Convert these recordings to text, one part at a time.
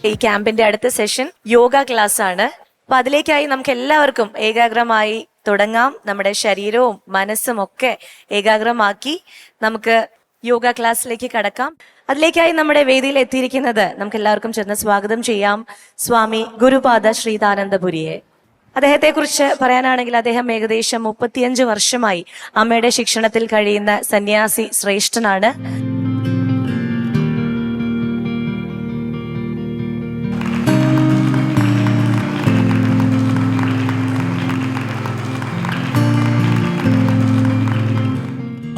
ഈ ക്യാമ്പിന്റെ അടുത്ത സെഷൻ യോഗ ക്ലാസ് ആണ്. അപ്പൊ അതിലേക്കായി നമുക്ക് എല്ലാവർക്കും ഏകാഗ്രമായി തുടങ്ങാം. നമ്മുടെ ശരീരവും മനസ്സും ഒക്കെ ഏകാഗ്രമാക്കി നമുക്ക് യോഗ ക്ലാസ്സിലേക്ക് കടക്കാം. അതിലേക്കായി നമ്മുടെ വേദിയിൽ എത്തിയിരിക്കുന്നത് നമുക്ക് എല്ലാവർക്കും ചെന്ന് സ്വാഗതം ചെയ്യാം സ്വാമി ഗുരുപാദ ശ്രീദാനന്ദപുരിയെ. അദ്ദേഹത്തെ കുറിച്ച് പറയാനാണെങ്കിൽ അദ്ദേഹം ഏകദേശം 35 വർഷമായി അമ്മയുടെ ശിക്ഷണത്തിൽ കഴിയുന്ന സന്യാസി ശ്രേഷ്ഠനാണ്.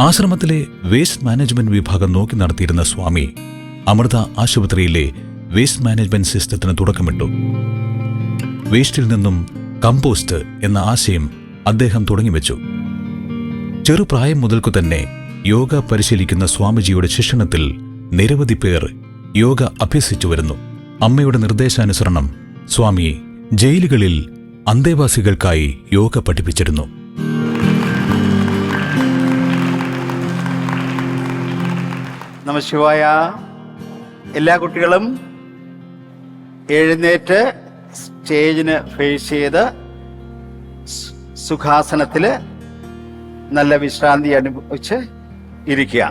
ആശ്രമത്തിലെ വേസ്റ്റ് മാനേജ്മെന്റ് വിഭാഗം നോക്കി നടത്തിയിരുന്ന സ്വാമി അമൃത ആശുപത്രിയിലെ വേസ്റ്റ് മാനേജ്മെന്റ് സിസ്റ്റത്തിന് തുടക്കമിട്ടു. വേസ്റ്റിൽ നിന്നും കമ്പോസ്റ്റ് എന്ന ആശയം അദ്ദേഹം തുടങ്ങിവെച്ചു. ചെറുപ്രായം മുതൽക്കു തന്നെ യോഗ പരിശീലിക്കുന്ന സ്വാമിജിയുടെ ശിക്ഷണത്തിൽ നിരവധി പേർ യോഗ അഭ്യസിച്ചു വരുന്നു. അമ്മയുടെ നിർദ്ദേശാനുസരണം സ്വാമി ജയിലുകളിൽ അന്തേവാസികൾക്കായി യോഗ പഠിപ്പിച്ചിരുന്നു. നമശിവായ. എല്ലാ കുട്ടികളും എഴുന്നേറ്റ് സ്റ്റേജിന് ഫേസ് ചെയ്ത് സുഖാസനത്തില് നല്ല വിശ്രാന്തി അനുഭവിച്ച് ഇരിക്കുക.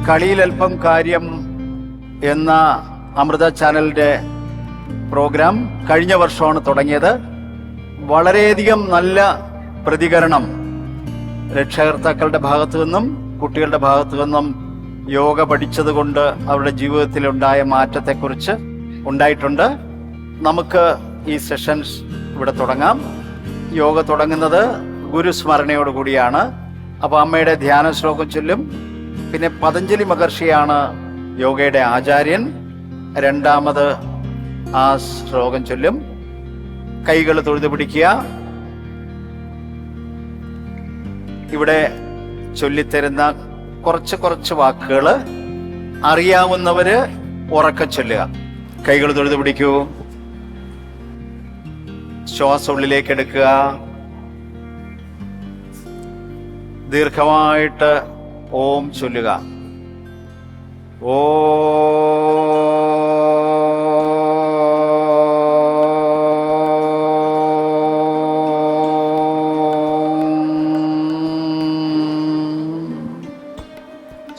കളിയിലൽപ്പം കാര്യം എന്ന അമൃത ചാനലിന്റെ പ്രോഗ്രാം കഴിഞ്ഞ വർഷമാണ് തുടങ്ങിയത്. വളരെയധികം നല്ല പ്രതികരണം രക്ഷകർത്താക്കളുടെ ഭാഗത്തു നിന്നും കുട്ടികളുടെ ഭാഗത്തു നിന്നും യോഗ പഠിച്ചതുകൊണ്ട് അവരുടെ ജീവിതത്തിൽ ഉണ്ടായ മാറ്റത്തെക്കുറിച്ച് ഉണ്ടായിട്ടുണ്ട്. നമുക്ക് ഈ സെഷൻസ് ഇവിടെ തുടങ്ങാം. യോഗ തുടങ്ങുന്നത് ഗുരുസ്മരണയോടുകൂടിയാണ്. അപ്പോൾ അമ്മയുടെ ധ്യാന ശ്ലോകം ചൊല്ലും. പിന്നെ പതഞ്ജലി മഹർഷിയാണ് യോഗയുടെ ആചാര്യൻ. രണ്ടാമത് ആ ശ്ലോകം ചൊല്ലും. കൈകൾ തൊഴുതു പിടിക്കുക. ഇവിടെ ചൊല്ലിത്തരുന്ന കുറച്ച് വാക്കുകൾ അറിയാവുന്നവര് ഉറക്കെ ചൊല്ലുക. കൈകൾ തൊഴുതു പിടിക്കൂ. ശ്വാസം ഉള്ളിലേക്ക് എടുക്കുക. ദീർഘമായിട്ട് ഓം ചൊല്ലുക. ഓ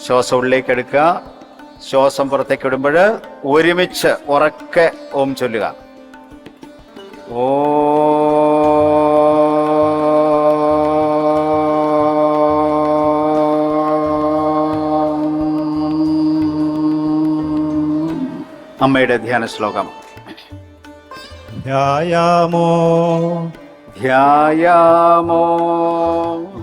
ശ്വാസം ഉള്ളിലേക്ക് എടുക്കുക. ശ്വാസം പുറത്തേക്ക് വിടുമ്പോൾ ഒരുമിച്ച് ഉറക്കെ ഓം ചൊല്ലുക. ഓ അമ്മയുടെ ധ്യാന ശ്ലോകം. ധ്യായാമോ ധ്യായാമോ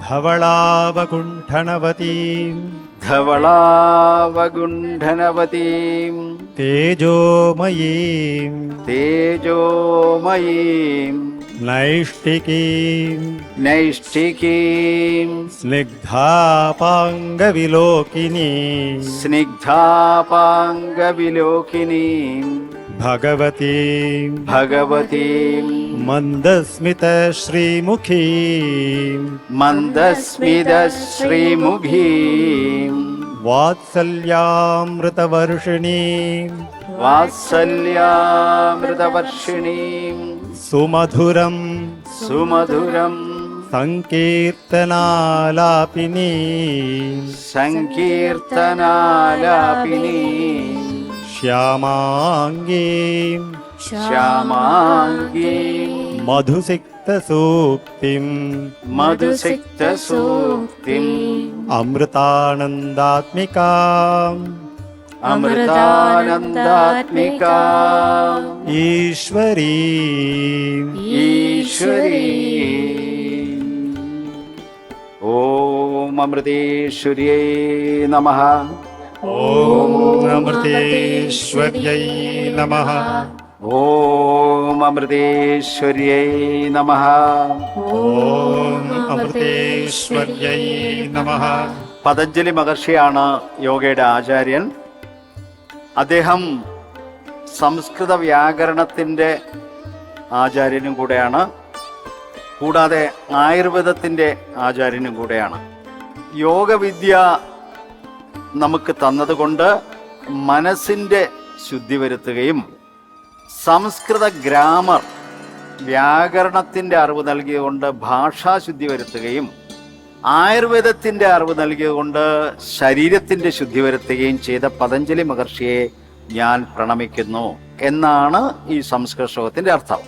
ധവളാവകുണ്ഠനവതീം ധവളാവകുണ്ഠനവതീം തേജോമയീം തേജോമയീം നൈഷ്ഠികീം നൈഷ്ഠികീം സ്നിഗ്ധാപാംഗവിലോകിനീം സ്നിഗ്ധാപാംഗവിലോകിനീം ഭഗവതീം ഭഗവതീം മന്ദസ്മിതശ്രീമുഖീം മന്ദസ്മിതശ്രീമുഖീം വാത്സല്യാമൃതവർഷിണീം വാത്സല്യാമൃതവർഷിണീം സുമധുരം സുമധുരം സങ്കീർത്തനാലാപിനീം സങ്കീർത്തനാലാപിനീം ശ്യാമാംഗീം ശ്യാമാംഗീം മധുസിക്തസൂക്തിം മധുസിക്തസൂക്തിം അമൃതാനന്ദാത്മികാം അമൃതാനന്ദാത്മികാം ഈശ്വരീം ഈശ്വരീം. ഓം അമൃതേശ്വര്യൈ നമഃ. ഓം അമൃതേശ്വര്യൈ നമഃ. ഓം അമൃതേശ്വര്യൈ നമഃ. ഓം അമൃതേശ്വര്യൈ നമഃ. പതഞ്ജലി മഹർഷിയാണ് യോഗയുടെ ആചാര്യൻ. അദ്ദേഹം സംസ്കൃത വ്യാകരണത്തിൻ്റെ ആചാര്യനും കൂടെയാണ്. കൂടാതെ ആയുർവേദത്തിൻ്റെ ആചാര്യനും കൂടെയാണ്. യോഗവിദ്യ നമുക്ക് തന്നതുകൊണ്ട് മനസ്സിൻ്റെ ശുദ്ധി വരുത്തുകയും സംസ്കൃത ഗ്രാമർ വ്യാകരണത്തിൻ്റെ അറിവ് നൽകിയതുകൊണ്ട് ഭാഷാശുദ്ധി വരുത്തുകയും ആയുർവേദത്തിൻ്റെ അറിവ് നൽകിയതുകൊണ്ട് ശരീരത്തിൻ്റെ ശുദ്ധി വരുത്തുകയും ചെയ്ത പതഞ്ജലി മഹർഷിയെ ഞാൻ പ്രണമിക്കുന്നു എന്നാണ് ഈ സംസ്കൃത ശ്ലോകത്തിൻ്റെ അർത്ഥം.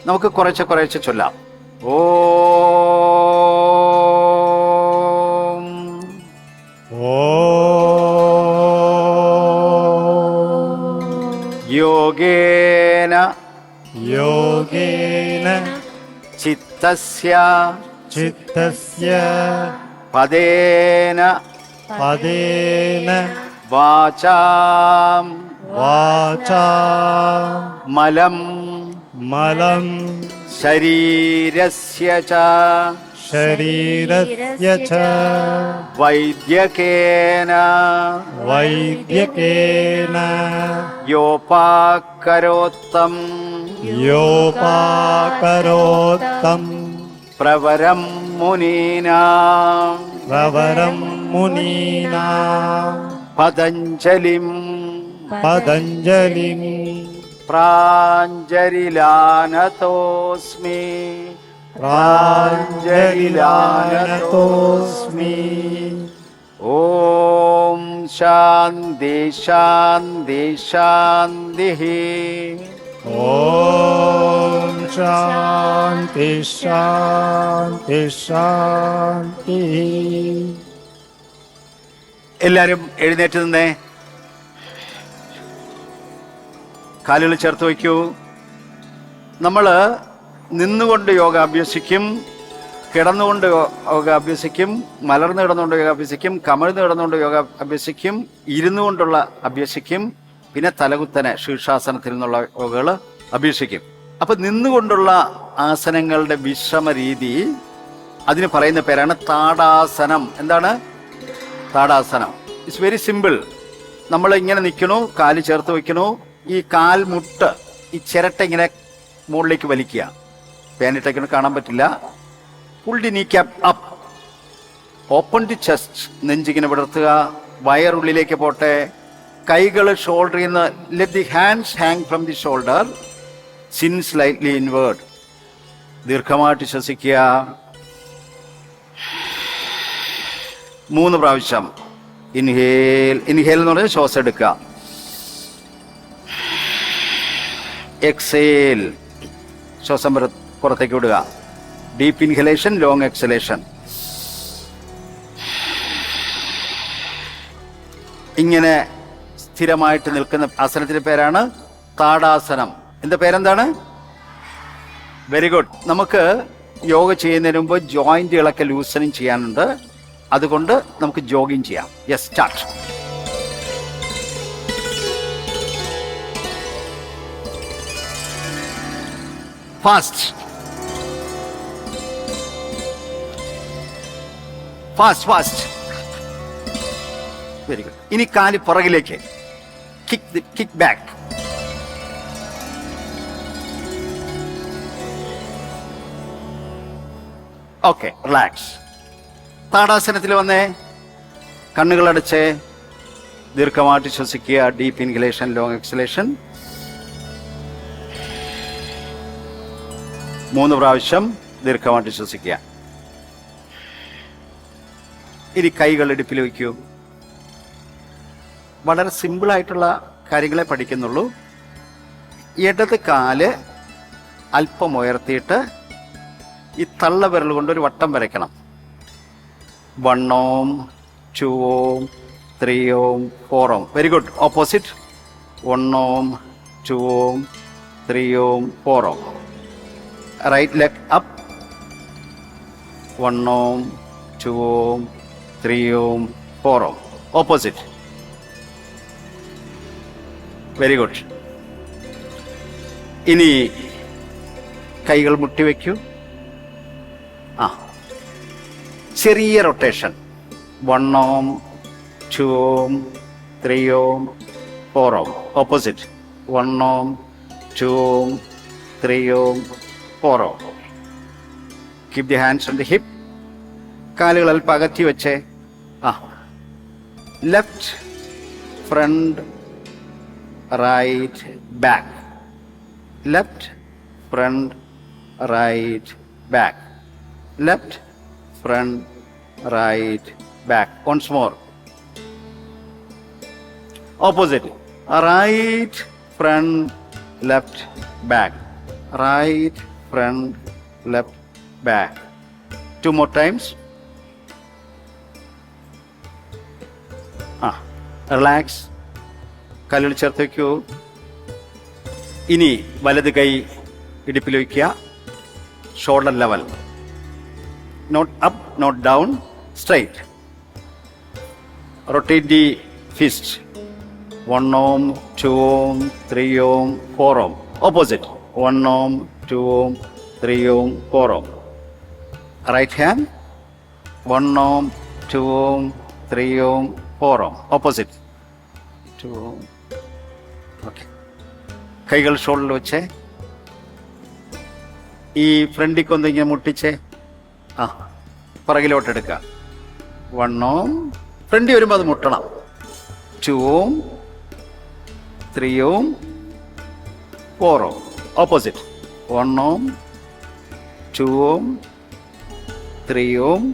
നമുക്ക് കുറേശ്ശെ ചൊല്ലാം. ഓം യോഗേന യോഗേന ചിത്തസ്യ ചിത്തസ്യ പദേന പദേന വാചാം വാചാ മലം മലം ശരീരസ്യ ച ശരീരസ്യ ച വൈദ്യകേന വൈദ്യകേന യോപാകരോത്തം യോപാകരോത്തം പ്രവരം മുനീനാം പ്രവരം മുനീനാം പതഞ്ജലിം പതഞ്ജലിം പ്രാഞ്ജലിലാനതോസ്മി പ്രാഞ്ജലിലാനതോസ്മി. ഓം ശാന്തി ശാന്തി ശാന്തി. ഓം ശാന്തി ശാന്തി ശാന്തി. എല്ലാവരും എഴുന്നേറ്റ് നിന്നേ. കാലുകൾ ചേർത്ത് വയ്ക്കൂ. നമ്മൾ നിന്നുകൊണ്ട് യോഗ അഭ്യസിക്കും, കിടന്നുകൊണ്ട് യോഗ അഭ്യസിക്കും, മലർന്നു കിടന്നുകൊണ്ട് യോഗ അഭ്യസിക്കും, കമിഴ്ന്നു കിടന്നുകൊണ്ട് യോഗ അഭ്യസിക്കും, ഇരുന്നു കൊണ്ടുള്ള അഭ്യസിക്കും, പിന്നെ തലകുത്തനെ ശീർഷാസനത്തിൽ നിന്നുള്ള യോഗകൾ അഭ്യസിക്കും. അപ്പം നിന്നുകൊണ്ടുള്ള ആസനങ്ങളുടെ വിശ്രമ രീതി, അതിന് പറയുന്ന പേരാണ് താടാസനം. എന്താണ് താടാസനം? It's very simple. നമ്മൾ ഇങ്ങനെ നിൽക്കണു, കാല് ചേർത്ത് വയ്ക്കണു, ഈ കാൽമുട്ട് ഈ ചിരട്ട ഇങ്ങനെ മുകളിലേക്ക് വലിക്കുക. പേനിട്ടേക്കിന് കാണാൻ പറ്റില്ല. Pull the kneecap up, open the chest, നെഞ്ചിങ്ങനെ വിടർത്തുക, വയറുള്ളിലേക്ക് പോട്ടെ, കൈകൾ ഷോൾഡറിൽ നിന്ന്, let the hands hang from the shoulder, chin slightly inward. ദീർഘമായിട്ട് ശ്വസിക്കുക. 3 പ്രാവശ്യം ഇൻഹേൽ. ഇൻഹേൽ എന്ന് പറഞ്ഞാൽ ശ്വാസം എടുക്കുക. എക്സേൽ, ശ്വാസം പുറത്തേക്ക് വിടുക. Deep inhalation, long exhalation. ഇങ്ങനെ സ്ഥിരമായിട്ട് നിൽക്കുന്ന ആസനത്തിന്റെ പേരാണ് താടാസനം. എന്റെ പേരെന്താണ്? Very good. നമുക്ക് യോഗ ചെയ്യുന്നതിന് മുമ്പ് ജോയിന്റുകളൊക്കെ ലൂസനിങ് ചെയ്യാനുണ്ട്. അതുകൊണ്ട് നമുക്ക് ജോഗിങ് ചെയ്യാം. Yes, start. Fast fast fast. Very good. ഇനി കാല് പുറകിലേക്ക്, കിക്ക് ബാക്ക്. Okay, relax. താടാസനത്തിൽ വന്നേ. കണ്ണുകളടച്ച് ദീർഘമായിട്ട് ശ്വസിക്കുക. Deep inhalation, long exhalation. 3 പ്രാവശ്യം ദീർഘമായിട്ട് ശ്വസിക്കുക. ഇനി കൈകൾ ഇടുപ്പിൽ വയ്ക്കൂ. വളരെ സിമ്പിളായിട്ടുള്ള കാര്യങ്ങളെ പഠിക്കുന്നുള്ളൂ. ഇടത് കാല് അല്പം ഉയർത്തിയിട്ട് ഈ തള്ള വിരൽ കൊണ്ട് ഒരു വട്ടം വരയ്ക്കണം. 1 Om 2 Om 3 Om 4 Om. Very good. Opposite. 1 Om 2 Om 3 Om 4 Om. Right leg up. 1 Om 2 Om 3 Om 4 Om. Opposite. Very good. ഇനി കൈകൾ മുട്ടിവെക്കൂ. ചെറിയ rotation. 1 Om 2 Om 3 Om 4 Om. Opposite. 1 Om 2 Om 3 Om 4 Om. Keep the hands on the hip. കാലുകൾ അല്പം അകറ്റി വെച്ചേ. Left front right back, left front right back, left front right back. Once more. Opposite. Right front left back, right front left back. 2 more times. Relax. കാലുകൾ ചേർത്ത് വയ്ക്കൂ. ഇനി വലത് കൈ ഇടുപ്പിൽ വയ്ക്കുക. Shoulder level. Not up, not down, straight. Rotate the fist. 1 ohm, 2 ohm, 3 ohm, 4 ohm. Opposite. 1 ohm, 2 ohm, 3 ohm, 4 ohm. Right hand. 1 ohm, 2 ohm, 3 ohm, 4 ohm. Opposite. 2 ohm. Okay. കൈകൾ ഷോൾഡറിൽ വെച്ചേ. ഈ ഫ്രണ്ടിക്കൊന്ന് ഇങ്ങനെ മുട്ടിച്ചേ. പുറകിലോട്ടെടുക്കുക. 1 ohm. ഫ്രണ്ടി വരുമ്പോൾ അത് മുട്ടണം. 2 ohm, 3 ohm, 4 ohm. Opposite. 1 ohm, 2 ohm, 3 ohm,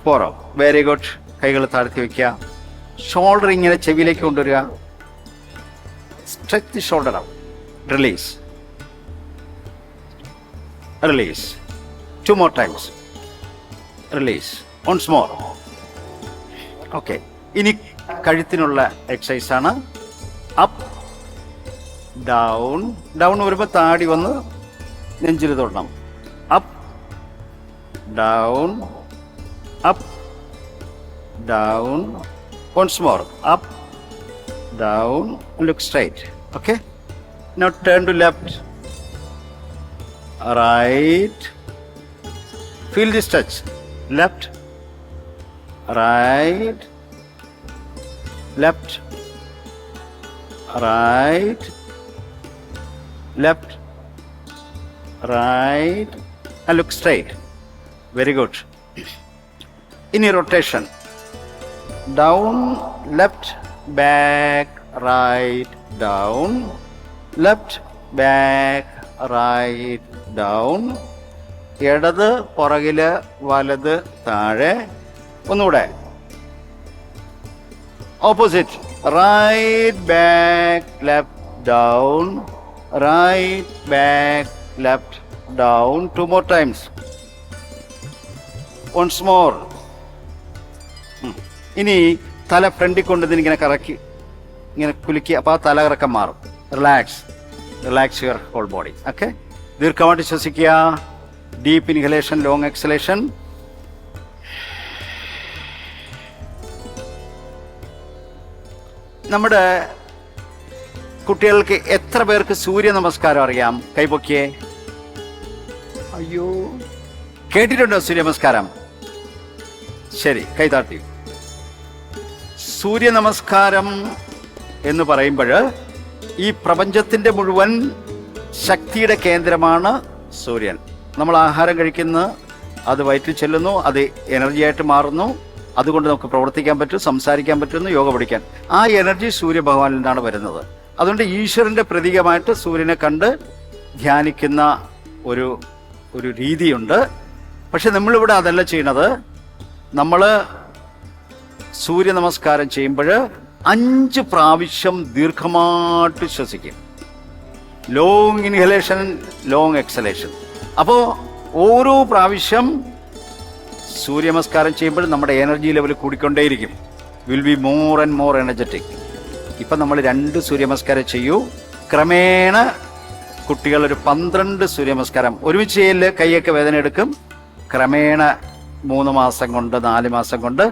4 ohm. Very good. കൈകൾ താഴ്ത്തി വയ്ക്കുക. Shoulder ഇങ്ങനെ ചെവിയിലേക്ക് കൊണ്ടുവരിക. Stretch the shoulder out. Release. Release. 2 more times. Release. Once more. Okay. ഇനി കഴുത്തിനുള്ള എക്സസൈസ് ആണ്. Up down. ഡൗൺ വരുമ്പോൾ താടി വന്ന് നെഞ്ചിൽ തൊടണം. Up down, up down. Once more. Up down. Look straight. Okay. Now turn to left, right. Feel the stretch. Left, right, left, right, left, right, and look straight. Very good. In a rotation, down, left, back, right, down, left, back, right, down. ഇടത് പുറകില്, വലത് താഴെ. ഒന്നുകൂടെ. Opposite. Right, back, left, down. Right, back, left, down. 2 more times. Once more. ഇനി തല ഫ്രണ്ടിൽ കൊണ്ടതിന് ഇങ്ങനെ കറക്കി ഇങ്ങനെ കുലുക്കി. അപ്പോൾ ആ തല കറക്കം മാറും. Relax. Relax your whole body. Okay. ദീർഘമായിട്ട് ശ്വസിക്കുക. Deep inhalation, long exhalation. നമ്മുടെ കുട്ടികൾക്ക് എത്ര പേർക്ക് സൂര്യ നമസ്കാരം അറിയാം? കൈപൊക്കിയേ. അയ്യോ, കേട്ടിട്ടുണ്ടോ സൂര്യ നമസ്കാരം? ശരി, കൈതാട്ടി. സൂര്യ നമസ്കാരം എന്ന് പറയുമ്പോൾ ഈ പ്രപഞ്ചത്തിൻ്റെ മുഴുവൻ ശക്തിയുടെ കേന്ദ്രമാണ് സൂര്യൻ. നമ്മൾ ആഹാരം കഴിക്കുന്നു, അത് വയറ്റിൽ ചെല്ലുന്നു, അത് എനർജിയായിട്ട് മാറുന്നു. അതുകൊണ്ട് നമുക്ക് പ്രവർത്തിക്കാൻ പറ്റും, സംസാരിക്കാൻ പറ്റുന്നു, യോഗ പഠിക്കാൻ. ആ എനർജി സൂര്യഭഗവാനിൽ നിന്നാണ് വരുന്നത്. അതുകൊണ്ട് ഈശ്വരൻ്റെ പ്രതീകമായിട്ട് സൂര്യനെ കണ്ട് ധ്യാനിക്കുന്ന ഒരു രീതിയുണ്ട്. പക്ഷെ നമ്മളിവിടെ അതല്ല ചെയ്യണത്. നമ്മൾ സൂര്യ നമസ്കാരം ചെയ്യുമ്പോൾ 5 പ്രാവശ്യം ദീർഘമായിട്ട് ശ്വസിക്കും. Long inhalation, long exhalation. അപ്പോൾ ഓരോ പ്രാവശ്യം സൂര്യ നമസ്കാരം ചെയ്യുമ്പോൾ നമ്മുടെ എനർജി ലെവൽ കൂടിക്കൊണ്ടേയിരിക്കും. Will be more and more energetic. ഇപ്പം നമ്മൾ 2 സൂര്യ നമസ്കാരം ചെയ്യൂ. ക്രമേണ കുട്ടികൾ ഒരു 12 സൂര്യ നമസ്കാരം ഒരുമിച്ച് ചെയ്യല്. കൈയൊക്കെ വേദന എടുക്കും. ക്രമേണ 3 മാസം കൊണ്ട് 4 മാസം കൊണ്ട്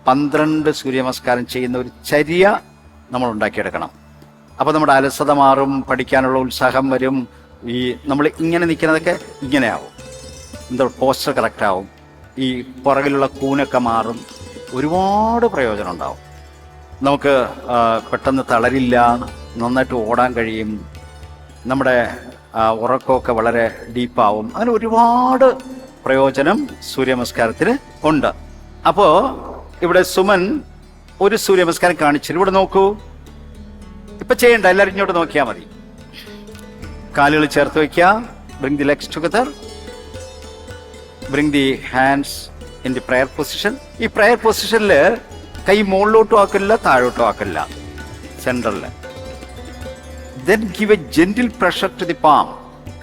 12 സൂര്യ നമസ്കാരം ചെയ്യുന്ന ഒരു ചര്യ നമ്മൾ ഉണ്ടാക്കിയെടുക്കണം. അപ്പോൾ നമ്മുടെ അലസത മാറും, പഠിക്കാനുള്ള ഉത്സാഹം വരും. ഈ നമ്മൾ ഇങ്ങനെ നിൽക്കുന്നതൊക്കെ ഇങ്ങനെയാവും. എന്താ പോസ്റ്റർ കറക്റ്റാവും. ഈ പുറകിലുള്ള കൂനൊക്കെ മാറും. ഒരുപാട് പ്രയോജനം ഉണ്ടാവും. നമുക്ക് പെട്ടെന്ന് തളരില്ല, നന്നായിട്ട് ഓടാൻ കഴിയും, നമ്മുടെ ഉറക്കമൊക്കെ വളരെ ഡീപ്പാവും. അങ്ങനെ ഒരുപാട് പ്രയോജനം സൂര്യനമസ്കാരത്തിന് ഉണ്ട്. അപ്പോ ഇവിടെ സുമൻ ഒരു സൂര്യനമസ്കാരം കാണിച്ചിട്ട് ഇവിടെ നോക്കൂ. ഇപ്പൊ ചെയ്യണ്ട, എല്ലാവരും ഇങ്ങോട്ട് നോക്കിയാൽ മതി. കാലുകൾ ചേർത്ത് വയ്ക്കുക. Bring the legs together. Bring the hands in the prayer position. ഈ പ്രയർ പൊസിഷനിൽ കൈ മുകളിലോട്ടും ആക്കില്ല, താഴോട്ടും ആക്കില്ല, സെൻട്രലിൽ. Then give a gentle pressure to the palm.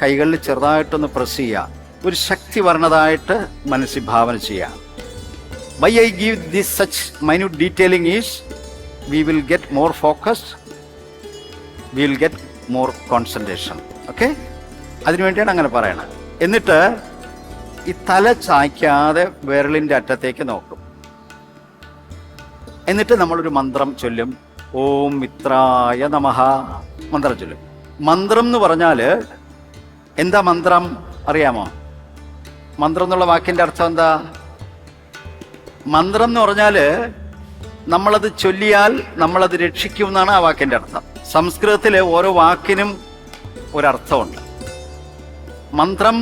കൈകളിൽ ചെറുതായിട്ടൊന്ന് പ്രസ് ചെയ്യുക. ഒരു ശക്തി വരണതായിട്ട് മനസ്സിൽ ഭാവന ചെയ്യുക. Why I give this such minute detailing is we will get more focused, we will get more concentration. Okay, അതിനുവേണ്ടിയാണ് അങ്ങനെ പറയണത്. എന്നിട്ട് ഈ തല ചായ്ക്കാതെ വിരലിൻ്റെ അറ്റത്തേക്ക് നോക്കും. എന്നിട്ട് നമ്മളൊരു മന്ത്രം ചൊല്ലും. ഓം മിത്രായ നമഃ മന്ത്രം ചൊല്ലും. മന്ത്രം എന്ന് പറഞ്ഞാൽ എന്താ മന്ത്രം അറിയാമോ? മന്ത്രം എന്നുള്ള വാക്കിൻ്റെ അർത്ഥം എന്താ? മന്ത്രം എന്ന് പറഞ്ഞാൽ നമ്മളത് ചൊല്ലിയാൽ നമ്മളത് രക്ഷിക്കും എന്നാണ് ആ വാക്കിൻ്റെ അർത്ഥം. സംസ്കൃതത്തിലെ ഓരോ വാക്കിനും ഒരർത്ഥമുണ്ട്. മന്ത്രം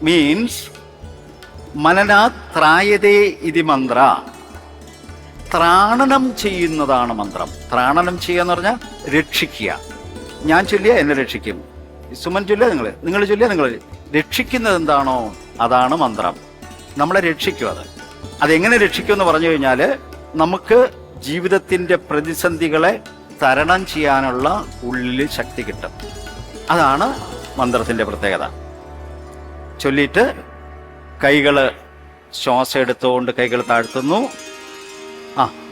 മീൻസ് മനനാത് ത്രായതേ ഇതി മന്ത്ര. ത്രാണനം ചെയ്യുന്നതാണ് മന്ത്രം. ത്രാണനം ചെയ്യുക എന്ന് പറഞ്ഞാൽ രക്ഷിക്കുക. ഞാൻ ചൊല്ലിയ എന്നെ രക്ഷിക്കും, സുമൻ ചൊല്ലിയ നിങ്ങൾ ചൊല്ലിയ നിങ്ങൾ രക്ഷിക്കുന്നത് എന്താണോ അതാണ് മന്ത്രം. നമ്മളെ രക്ഷിക്കും. അതെങ്ങനെ രക്ഷിക്കും എന്ന് പറഞ്ഞു കഴിഞ്ഞാൽ നമുക്ക് ജീവിതത്തിൻ്റെ പ്രതിസന്ധികളെ തരണം ചെയ്യാനുള്ള ഉള്ളിൽ ശക്തി കിട്ടും. അതാണ് മന്ത്രത്തിൻ്റെ പ്രത്യേകത. ചൊല്ലിയിട്ട് കൈകൾ ശ്വാസം എടുത്തുകൊണ്ട് കൈകൾ താഴ്ത്തുന്നു.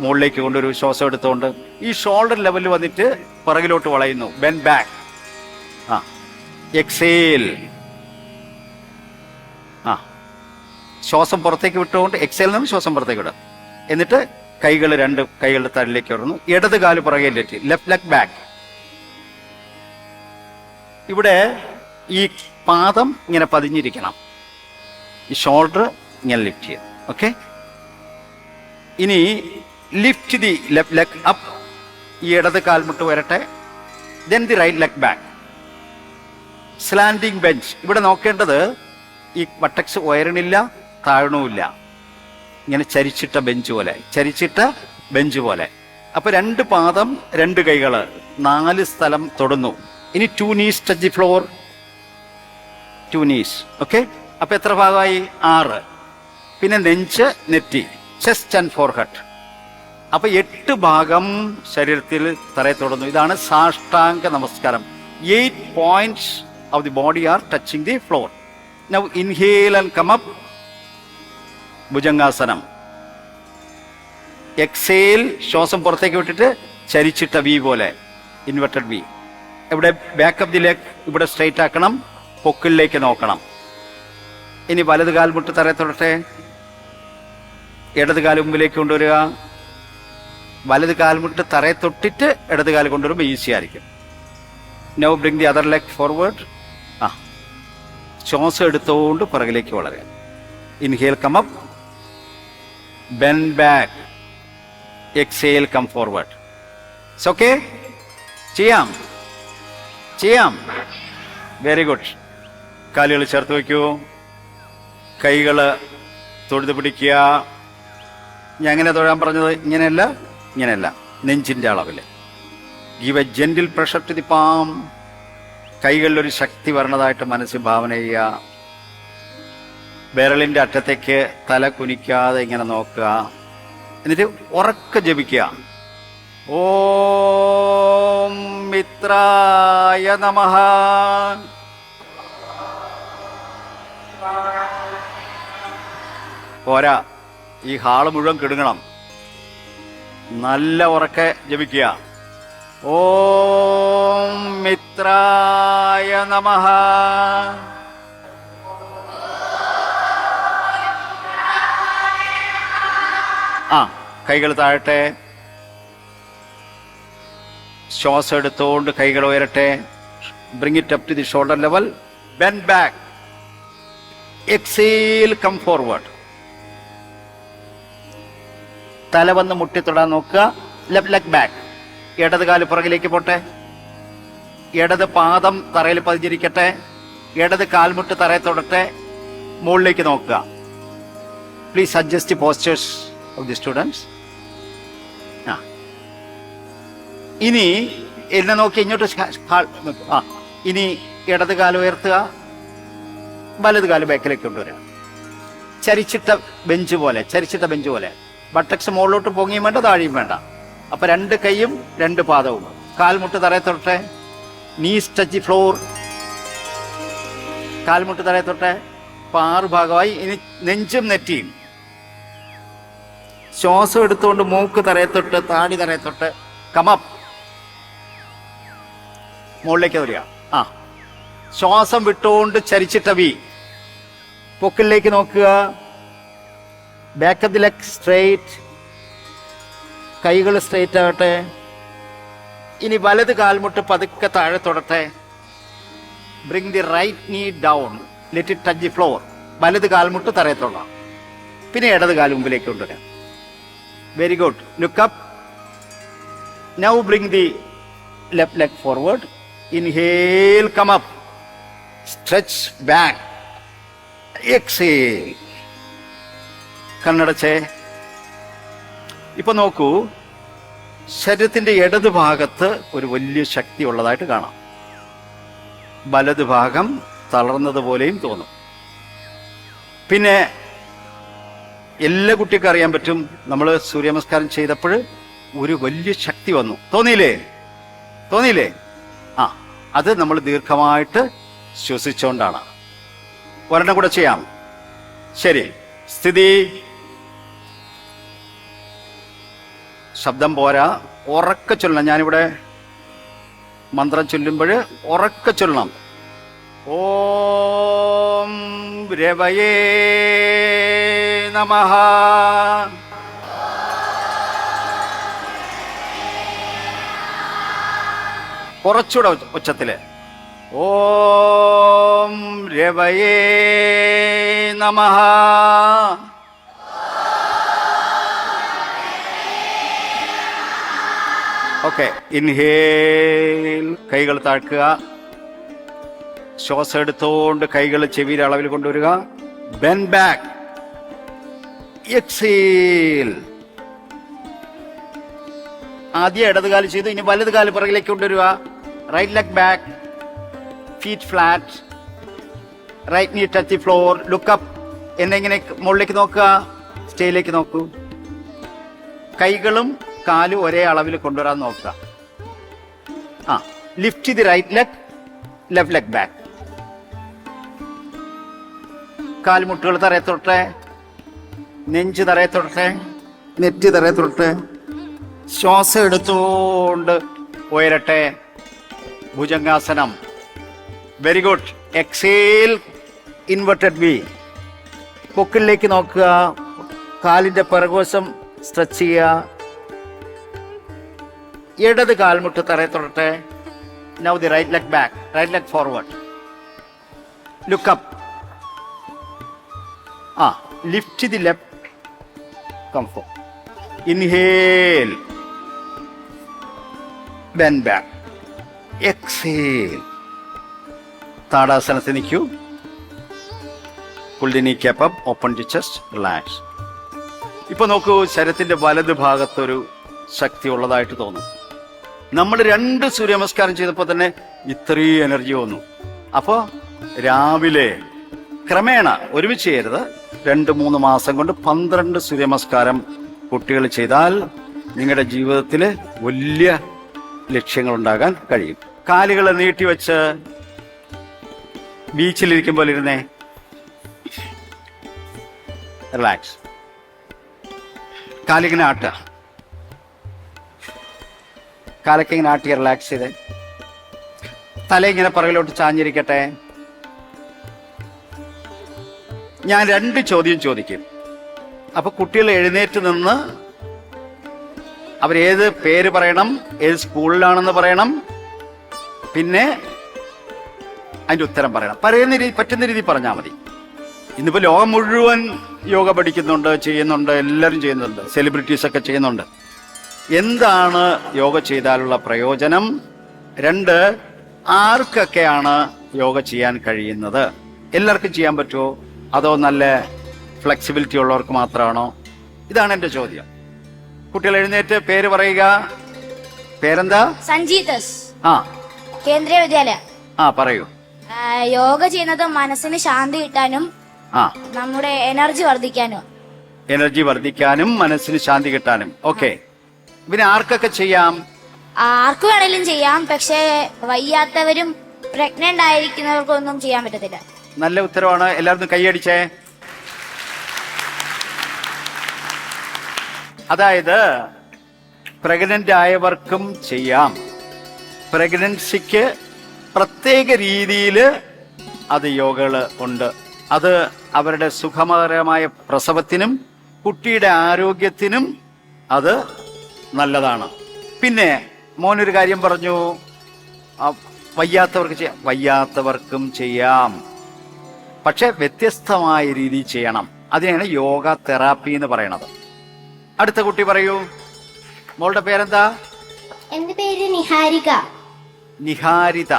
മുകളിലേക്ക് കൊണ്ടൊരു ശ്വാസം എടുത്തുകൊണ്ട് ഈ ഷോൾഡർ ലെവലിൽ വന്നിട്ട് പുറകിലോട്ട് വളയുന്നു. Bend back. എക്സേൽ. ശ്വാസം പുറത്തേക്ക് വിട്ടുകൊണ്ട് എക്സേൽ നിന്ന് ശ്വാസം പുറത്തേക്ക് വിടുക. എന്നിട്ട് കൈകൾ രണ്ട് കൈകളുടെ തലയിലേക്ക് ഇടുന്നു. ഇടത് കാല് പുറകിലേക്ക്, ലെഫ്റ്റ് ലെഗ് ബാക്ക്. ഇവിടെ ഈ പാദം ഇങ്ങനെ പതിഞ്ഞിരിക്കണം. ഈ ഷോൾഡർ ഇങ്ങനെ ലിഫ്റ്റ് ചെയ്യുക. ഓക്കെ, ഇനി lift the left leg up. ഈ ഇടത് കാൽമുട്ട് വരട്ടെ. Then the right leg back. Slanting bench. ഇവിടെ നോക്കേണ്ടത് ഈ ബട്ടക്സ് ഉയരണില്ല, താഴണമില്ല. ഇങ്ങനെ ചരിച്ചിട്ട ബെഞ്ച് പോലെ, ചരിച്ചിട്ട ബെഞ്ച് പോലെ. അപ്പൊ രണ്ട് പാദം, രണ്ട് കൈകൾ, 4 സ്ഥലം തൊടുന്നു. ഇനി 2 knees touch the floor. 2 knees. Okay, അപ്പൊ എത്ര ഭാഗമായി? 6. പിന്നെ നെഞ്ച്, നെറ്റി, ചെസ്റ്റ് ആൻഡ് ഫോർഹെഡ്. അപ്പൊ 8 ഭാഗം ശരീരത്തിൽ തറയെ തൊടുന്നു. ഇതാണ് സാഷ്ടാംഗ നമസ്കാരം. 8 points of the body are touching the floor. Now inhale and come up. Bhujangasanam. Exhale, ശ്വാസം പുറത്തേക്ക് വിട്ടിട്ട് ചരിച്ചിട്ട വി പോലെ, ഇൻവെർട്ടഡ് വി. ഇവിടെ ബാക്ക് ഓഫ് ദി ലെഗ് ഇവിടെ സ്ട്രൈറ്റ് ആക്കണം, പൊക്കിളിലേക്ക് നോക്കണം. ഇനി വലത് കാൽ മുട്ട് തറയെ തൊടട്ടെ. ഇടത് കാല് മുമ്പിലേക്ക് കൊണ്ടുവരിക. വലത് കാൽമുട്ട് തറയെ തൊട്ടിട്ട് ഇടത് കാല് കൊണ്ടുവരുമ്പോൾ ഈസി ആയിരിക്കും. Now bring the other leg forward. ശ്വാസം എടുത്തുകൊണ്ട് പുറകിലേക്ക് വളരുക. Inhale come up, bend back, exhale come forward. It's okay, ചെയ്യാം. Very good. കാലുകൾ ചേർത്ത് വയ്ക്കൂ. കൈകൾ തൊഴുത് പിടിക്കുക. ഞാൻ എങ്ങനെ തൊഴാൻ പറഞ്ഞത്? ഇങ്ങനെയല്ല, നെഞ്ചിൻ്റെ അളവിൽ. Give a gentle pressure to the palm. കൈകളിലൊരു ശക്തി വരണതായിട്ട് മനസ്സിൽ ഭാവന ചെയ്യുക. വിരലിൻ്റെ അറ്റത്തേക്ക് തല കുനിക്കാതെ ഇങ്ങനെ നോക്കുക. എന്നിട്ട് ഉറക്കെ ജപിക്കുക. ഓം മിത്രായ നമഃ. പോരാ, ഈ ഹാള് മുഴുവൻ കിടുങ്ങണം. നല്ല ഉറക്കെ ജപിക്കുക. ഓം മിത്രായ നമഃ. കൈകൾ താഴട്ടെ. ശ്വാസം എടുത്തുകൊണ്ട് കൈകൾ ഉയരട്ടെ. Bring it up to the shoulder level. Bend back. Exhale come forward. തല വന്ന് മുട്ടിത്തൊടാൻ നോക്കുക. Left leg back. ഇടത് കാല് പുറകിലേക്ക് പോട്ടെ. ഇടത് പാദം തറയിൽ പതിഞ്ഞിരിക്കട്ടെ. ഇടത് കാൽമുട്ട് തറയെ തൊടട്ടെ. മുകളിലേക്ക് നോക്കുക. Please adjust postures of the students. ഇനി എന്നെ നോക്കി ഇങ്ങോട്ട് ഇനി ഇടത് കാല് ഉയർത്തുക, വലത് കാല് ബാക്കിലേക്ക് കൊണ്ടുവരിക. ചരിച്ചിട്ട ബെഞ്ച് പോലെ ബട്ടക്സ് മുകളിലോട്ട് പൊങ്ങിയും വേണ്ട താഴെയും വേണ്ട. അപ്പൊ രണ്ട് കൈയും രണ്ട് പാദവും, കാൽമുട്ട് തറയെ തൊട്ടെ, നീസ് ടച്ച് ഫ്ലോർ, കാൽമുട്ട് തറയെ തൊട്ടെ. അപ്പൊ 6 ഭാഗമായി. ഇനി നെഞ്ചും നെറ്റിയും. ശ്വാസം എടുത്തുകൊണ്ട് മൂക്ക് തറയെ തൊട്ട്, താടി തറയെ തൊട്ട്, കമപ്പ് മുകളിലേക്ക് വരിക. ശ്വാസം വിട്ടുകൊണ്ട് ചരിച്ചിട്ട വി, പൊക്കിലേക്ക് നോക്കുക. Back of the leg straight, കൈകൾ സ്ട്രെയിറ്റ് ആകട്ടെ. ഇനി വലത് കാൽമുട്ട് പതുക്കെ താഴെ തൊടട്ടെ. ബ്രിങ് ദി റൈറ്റ് നീ down, let it touch the floor. വലത് കാൽമുട്ട് തറയെ തൊടാം. പിന്നെ ഇടത് കാൽ മുമ്പിലേക്ക് കൊണ്ടുവരാം. Very good. Look up. Now bring the left leg forward. Inhale, come up, stretch back, exhale. കണ്ണടച്ചേ. ഇപ്പൊ നോക്കൂ, ശരീരത്തിന്റെ ഇടത് ഭാഗത്ത് ഒരു വലിയ ശക്തി ഉള്ളതായിട്ട് കാണാം. വലത് ഭാഗം തളർന്നതുപോലെയും തോന്നും. പിന്നെ എല്ലാ കുട്ടികൾക്കും അറിയാൻ പറ്റും, നമ്മൾ സൂര്യനമസ്കാരം ചെയ്തപ്പോൾ ഒരു വലിയ ശക്തി വന്നു. തോന്നിയില്ലേ? അത് നമ്മൾ ദീർഘമായിട്ട് ശ്വസിച്ചുകൊണ്ടാണ്. ഒരെണ്ണം കൂടെ ചെയ്യാം. ശരി. സ്ഥിതി. ശബ്ദം പോരാ, ഉറക്കെ ചൊല്ലണം. ഞാനിവിടെ മന്ത്രം ചൊല്ലുമ്പോൾ ഉറക്കെ ചൊല്ലണം. ഓം രവയേ നമഃ. കുറച്ചുകൂടെ ഉച്ചത്തില്. ഓം രവയേ നമഃ. ഓക്കെ. ഇൻഹേൽ, കൈകൾ താഴ്ക്കുക. ശ്വാസം എടുത്തുകൊണ്ട് കൈകൾ ചെവിയുടെ അളവിൽ കൊണ്ടുവരിക. Bend back. എക്സേൽ. ആദ്യം ഇടത് കാല് ചെയ്തു, ഇനി വലത് കാല് പുറകിലേക്ക് കൊണ്ടുവരിക. Right leg back, feet flat, right knee touch the floor. Look up. എന്നെങ്ങനെ മുകളിലേക്ക് നോക്കുക, സ്റ്റേയിലേക്ക് നോക്കൂ. കൈകളും കാലും ഒരേ അളവിൽ കൊണ്ടുവരാൻ നോക്കുക. Lift the right leg, left leg back. കാൽമുട്ടുകൾ തറയെ തൊട്ടെ, നെഞ്ച് തറയെ തൊട്ടെ, നെറ്റ് തറയെ തൊട്ടെ. ശ്വാസം എടുത്തുകൊണ്ട് ഉയരട്ടെ. Bhujangasanam. Very good. Exhale, inverted V. പൊക്കിലേക്ക് നോക്കുക. കാലിന്റെ പിറകുവശം സ്ട്രെച്ച് ചെയ്യുക. ഇടത് കാൽമുട്ട് തറയെ തൊടട്ടെ. Now the right leg back, right leg forward. Look up. Lift the left, comfort. Inhale, bend back, exhale. താടാസനത്തിൽ നിൽക്കൂ. Pull the kneecap up, open the chest, relax. ഇപ്പൊ നോക്കൂ, ശരീരത്തിന്റെ വലത് ഭാഗത്തൊരു ശക്തി ഉള്ളതായിട്ട് തോന്നും. നമ്മൾ 2 സൂര്യനമസ്കാരം ചെയ്തപ്പോൾ തന്നെ ഇത്രയും എനർജി വന്നു. അപ്പോൾ രാവിലെ ക്രമേണ ഒരുമിച്ച് ചെയ്യരുത്. 2-3 മാസം കൊണ്ട് 12 സൂര്യനമസ്കാരം കുട്ടികൾ ചെയ്താൽ നിങ്ങളുടെ ജീവിതത്തിൽ വലിയ ലക്ഷ്യങ്ങൾ ഉണ്ടാകാൻ കഴിയും. കാലുകൾ നീട്ടിവെച്ച് ബീച്ചിലിരിക്കുമ്പോൾ ഇരുന്നേ. റിലാക്സ്. കാലിങ്ങനെ ആട്ടുക. കാലൊക്കെ ഇങ്ങനെ ആട്ടി റിലാക്സ് ചെയ്തേ. തല ഇങ്ങനെ പുറകിലോട്ട് ചാഞ്ഞിരിക്കട്ടെ. ഞാൻ 2 ചോദ്യം ചോദിക്കും. അപ്പൊ കുട്ടികൾ എഴുന്നേറ്റ് നിന്ന് അവരേത് പേര് പറയണം, ഏത് സ്കൂളിലാണെന്ന് പറയണം, പിന്നെ അതിന്റെ ഉത്തരം പറയണം. പറ്റുന്ന രീതി പറഞ്ഞാൽ മതി. ഇന്നിപ്പോ ലോകം മുഴുവൻ യോഗ പഠിക്കുന്നുണ്ട്, ചെയ്യുന്നുണ്ട്, എല്ലാവരും ചെയ്യുന്നുണ്ട്, സെലിബ്രിറ്റീസ് ഒക്കെ ചെയ്യുന്നുണ്ട്. എന്താണ് യോഗ ചെയ്താലുള്ള പ്രയോജനം? 2, ആർക്കൊക്കെയാണ് യോഗ ചെയ്യാൻ കഴിയുന്നത്? എല്ലാവർക്കും ചെയ്യാൻ പറ്റുമോ? അതോ നല്ല ഫ്ലെക്സിബിലിറ്റി ഉള്ളവർക്ക് മാത്രമാണോ? ഇതാണ് എൻ്റെ ചോദ്യം. കുട്ടികൾ എഴുന്നേറ്റ് പേര് പറയുക. പേരെന്താ? സഞ്ജീതസ്, ആ കേന്ദ്രീയ വിദ്യാലയ. പറയൂ. യോഗ ചെയ്യുന്നത് മനസ്സിന് ശാന്തി കിട്ടാനും നമ്മുടെ എനർജി വർദ്ധിക്കാനും. എനർജി വർദ്ധിക്കാനും മനസ്സിന് ശാന്തി കിട്ടാനും. ഓക്കെ. പിന്നെ ആർക്കൊക്കെ ചെയ്യാം? ആർക്ക് വേണേലും ചെയ്യാം, പക്ഷേ വയ്യാത്തവരും പ്രഗ്നന്റ് ആയിരിക്കുന്നവർക്കൊന്നും ചെയ്യാൻ പറ്റത്തില്ല. നല്ല ഉത്തരവാണ്. എല്ലാവരും കൈയടിച്ചേ. അതായത് പ്രഗ്നന്റ് ആയവർക്കും ചെയ്യാം. പ്രഗ്നൻസിക്ക് പ്രത്യേക രീതിയിൽ അത് യോഗകൾ ഉണ്ട്. അത് അവരുടെ സുഖകരമായ പ്രസവത്തിനും കുട്ടിയുടെ ആരോഗ്യത്തിനും അത് നല്ലതാണ്. പിന്നെ മോനൊരു കാര്യം പറഞ്ഞു, വയ്യാത്തവർക്കും ചെയ്യാം, പക്ഷെ വ്യത്യസ്തമായ രീതിയിൽ ചെയ്യണം. അതിനാണ് യോഗ തെറാപ്പി എന്ന് പറയണത്. അടുത്ത കുട്ടി പറയൂ. മോളുടെ പേരെന്താ? എന്റെ പേര് നിഹാരിക. നിഹാരിത.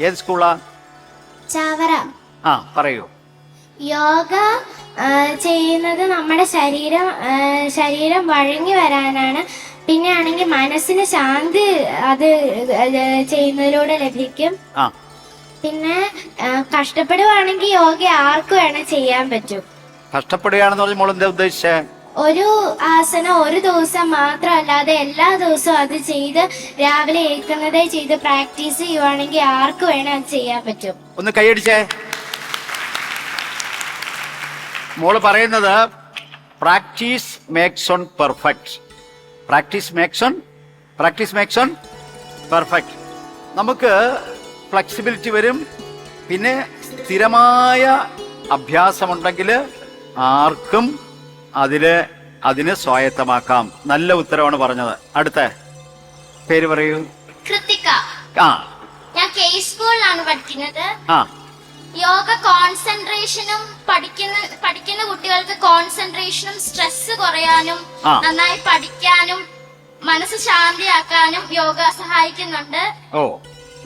ഏത് സ്കൂളാ? ചാവറ. പറയൂ. യോഗ ചെയ്യുന്നത് നമ്മുടെ ശരീരം വഴങ്ങി വരാനാണ്. പിന്നെ ആണെങ്കിൽ മനസ്സിന് ശാന്തി അത് ചെയ്യുന്നതിലൂടെ ലഭിക്കും. പിന്നെ കഷ്ടപ്പെടുവാണെങ്കിൽ യോഗ ആർക്ക് വേണം ചെയ്യാൻ പറ്റും. കഷ്ടപ്പെടുകയാണെന്ന് പറഞ്ഞ മോൾ എന്താ ഉദ്ദേശിച്ചേ? ഒരു ആസനം ഒരു ദിവസം മാത്രമല്ലാതെ എല്ലാ ദിവസവും അത് ചെയ്ത് രാവിലെ ഏൽക്കുന്നതേ ചെയ്ത് പ്രാക്ടീസ് ചെയ്യുവാണെങ്കിൽ ആർക്ക് വേണം അത് ചെയ്യാൻ പറ്റും. ഒന്ന് കൈയടിച്ചേ. മോള് പറയുന്നത് practice makes on perfect. Practice makes on perfect. നമുക്ക് ഫ്ലെക്സിബിലിറ്റി വരും. പിന്നെ സ്ഥിരമായ അഭ്യാസമുണ്ടെങ്കിൽ ആർക്കും അതിന് സ്വായത്തമാക്കാം. നല്ല ഉത്തരവാണ് പറഞ്ഞത്. അടുത്ത പേര് പറയൂ. കൃത്തിക. ഞാൻ കെ സ്കൂളിലാണ് പഠിക്കുന്നത്. യോഗ കോൺസെൻട്രേഷനും പഠിക്കുന്ന കുട്ടികൾക്ക് കോൺസെൻട്രേഷനും സ്ട്രെസ് കുറയാനും നന്നായി പഠിക്കാനും മനസ്സ് ശാന്തിയാക്കാനും യോഗ സഹായിക്കുന്നുണ്ട്.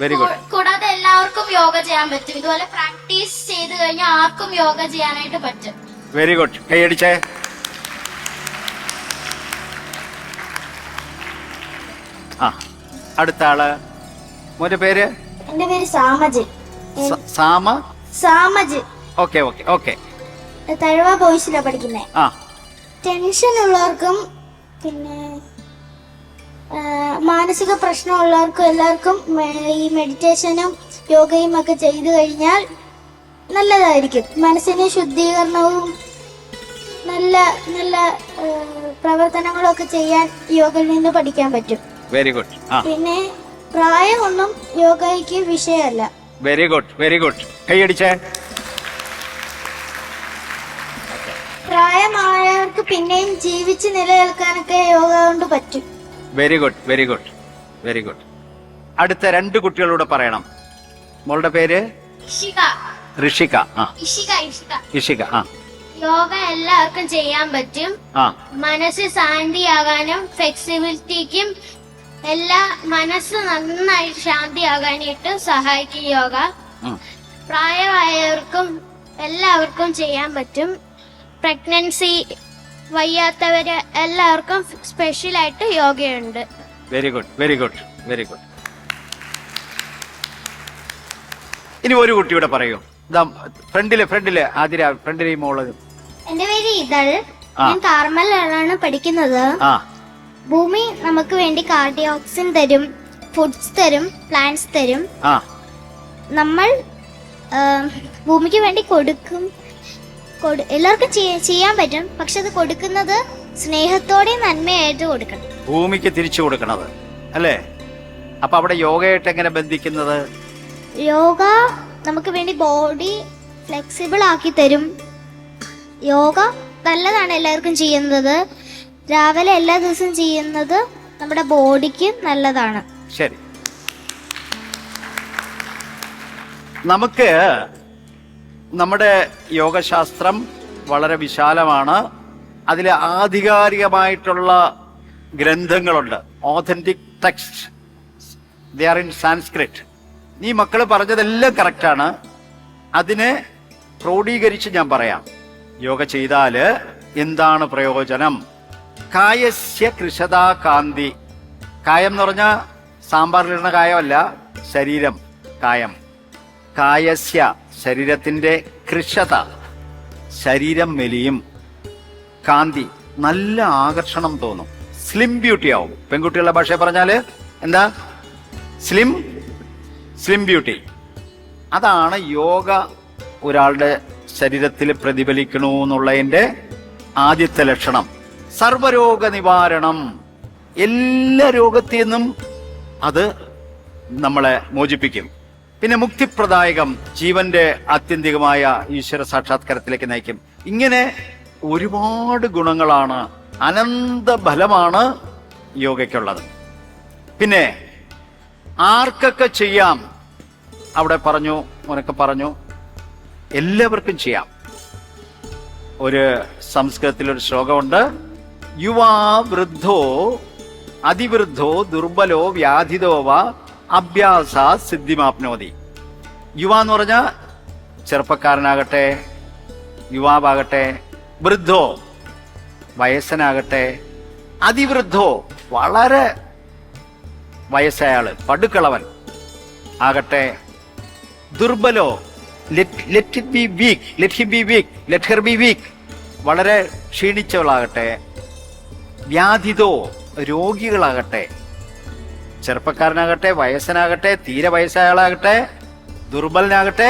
Very good. കൂടാതെ എല്ലാവർക്കും യോഗ ചെയ്യാൻ പറ്റും. ഇതുപോലെ പ്രാക്ടീസ് ചെയ്ത് കഴിഞ്ഞാൽ ആർക്കും യോഗ ചെയ്യാനായിട്ട് പറ്റും. Very good. കൈയടിച്ചേ. അടുത്ത ആള്. മോന്റെ പേര്? എന്റെ പേര് സാമജ്. സാമജ്. ഓക്കെ. തഴവ ബോയ്സിലാ പഠിക്കുന്നേ. ടെൻഷൻ ഉള്ളവർക്കും പിന്നെ മാനസിക പ്രശ്നമുള്ളവർക്കും എല്ലാവർക്കും ഈ മെഡിറ്റേഷനും യോഗയും ഒക്കെ ചെയ്തു കഴിഞ്ഞാൽ നല്ലതായിരിക്കും. മനസ്സിന് ശുദ്ധീകരണവും നല്ല നല്ല പ്രവർത്തനങ്ങളൊക്കെ ചെയ്യാൻ യോഗയിൽ നിന്ന് പഠിക്കാൻ പറ്റും. Very good. പിന്നെ പ്രായമൊന്നും യോഗയ്ക്ക് വിഷയമല്ല. Very good. കൈയടിച്ചേ. പ്രായമായവർക്ക് പിന്നെയും ജീവിച്ച് നിലനിൽക്കാനൊക്കെ യോഗ കൊണ്ട് പറ്റും. Very good. അടുത്ത രണ്ട് കുട്ടികളോട് പറയണം. മോളുടെ പേര്? ഋഷിക. ഇഷിക. യോഗ എല്ലാവർക്കും ചെയ്യാൻ പറ്റും. മനസ്സ് ശാന്തിയാകാനും ഫ്ലെക്സിബിലിറ്റിക്കും മനസ്സ് നന്നായി ശാന്തിയാകാനായിട്ട് സഹായിക്കും യോഗ. പ്രായമായവർക്കും എല്ലാവർക്കും ചെയ്യാൻ പറ്റും. പ്രഗ്നൻസി വയ്യാത്തവര് എല്ലാവർക്കും സ്പെഷ്യലായിട്ട് യോഗയുണ്ട്. Very good. ഇനി ഒരു കുട്ടിയുടെ പറയൂ. ഫ്രണ്ടില് ആതിര, ഫ്രണ്ടിലെ മോള്. എന്റെ പേര് ഇതൾ. ഞാൻ കാർമലാണ് പഠിക്കുന്നത്. ഭൂമി നമുക്ക് വേണ്ടി കാർഡിയോ ഓക്സിജൻ തരും, ഫുഡ്സ് തരും, പ്ലാന്റ്സ് തരും. നമ്മൾ ഭൂമിക്ക് വേണ്ടി കൊടുക്കും. എല്ലാവർക്കും ചെയ്യാൻ പറ്റും, പക്ഷെ അത് കൊടുക്കുന്നത് സ്നേഹത്തോടെ നന്മയായിട്ട് കൊടുക്കണം. ഭൂമിക്ക് തിരിച്ചു കൊടുക്കണത് അല്ലേ? അപ്പൊ അവിടെ യോഗയായിട്ട് എങ്ങനെ ബന്ധിക്കുന്നത്? യോഗ നമുക്ക് വേണ്ടി ബോഡി ഫ്ലെക്സിബിൾ ആക്കി തരും. യോഗ നല്ലതാണ് എല്ലാവർക്കും ചെയ്യുന്നത്. രാവിലെ എല്ലാ ദിവസവും ചെയ്യുന്നത് നമ്മുടെ ബോഡിക്ക് നല്ലതാണ്. ശരി. നമുക്ക് നമ്മുടെ യോഗശാസ്ത്രം വളരെ വിശാലമാണ്. അതിൽ ആധികാരികമായിട്ടുള്ള ഗ്രന്ഥങ്ങളുണ്ട്. Authentic text. They are in Sanskrit. നീ മക്കള് പറഞ്ഞതെല്ലാം കറക്റ്റാണ്. അതിന് ക്രോഡീകരിച്ച് ഞാൻ പറയാം. യോഗ ചെയ്താൽ എന്താണ് പ്രയോജനം? കായസ്യ കൃശതാ കാന്തി. കായം എന്ന് പറഞ്ഞാൽ സാമ്പാറിലിടുന്ന കായമല്ല, ശരീരം, കായം. കായസ്യ ശരീരത്തിന്റെ കൃശത, ശരീരം മെലിയും. കാന്തി നല്ല ആകർഷണം തോന്നും. സ്ലിം ബ്യൂട്ടി ആവും. പെൺകുട്ടികളുടെ ഭാഷ പറഞ്ഞാല് എന്താ? Slim beauty. അതാണ് യോഗ ഒരാളുടെ ശരീരത്തിൽ പ്രതിഫലിക്കണു എന്നുള്ളതിന്റെ ആദ്യത്തെ ലക്ഷണം. സർവരോഗ നിവാരണം, എല്ലാ രോഗത്തിൽ നിന്നും അത് നമ്മളെ മോചിപ്പിക്കും. പിന്നെ മുക്തിപ്രദായകം, ജീവന്റെ ആത്യന്തികമായ ഈശ്വര സാക്ഷാത്കാരത്തിലേക്ക് നയിക്കും. ഇങ്ങനെ ഒരുപാട് ഗുണങ്ങളാണ്, അനന്ത ഫലമാണ് യോഗയ്ക്കുള്ളത്. പിന്നെ ആർക്കൊക്കെ ചെയ്യാം? അവിടെ പറഞ്ഞു, ഉനക്ക് പറഞ്ഞു, എല്ലാവർക്കും ചെയ്യാം. ഒരു സംസ്കൃതത്തിലൊരു ശ്ലോകമുണ്ട്, യുവാ വൃദ്ധോ അതിവൃദ്ധോ ദുർബലോ വ്യാധിതോ വ അഭ്യാസ സിദ്ധിമാപ്നോതി. യുവ എന്ന് പറഞ്ഞാൽ ചെറുപ്പക്കാരനാകട്ടെ, യുവാവാകട്ടെ, വൃദ്ധോ വയസ്സനാകട്ടെ, അതിവൃദ്ധോ വളരെ വയസ്സായാള്, പടുക്കളവൻ ആകട്ടെ, ദുർബലോ ലെറ്റ് ഹിം ബി വീക്ക്, വളരെ ക്ഷീണിച്ചവളാകട്ടെ, വ്യാധിതോ രോഗികളാകട്ടെ, ചെറുപ്പക്കാരനാകട്ടെ, വയസ്സനാകട്ടെ, തീരെ വയസ്സായാളാകട്ടെ, ദുർബലനാകട്ടെ,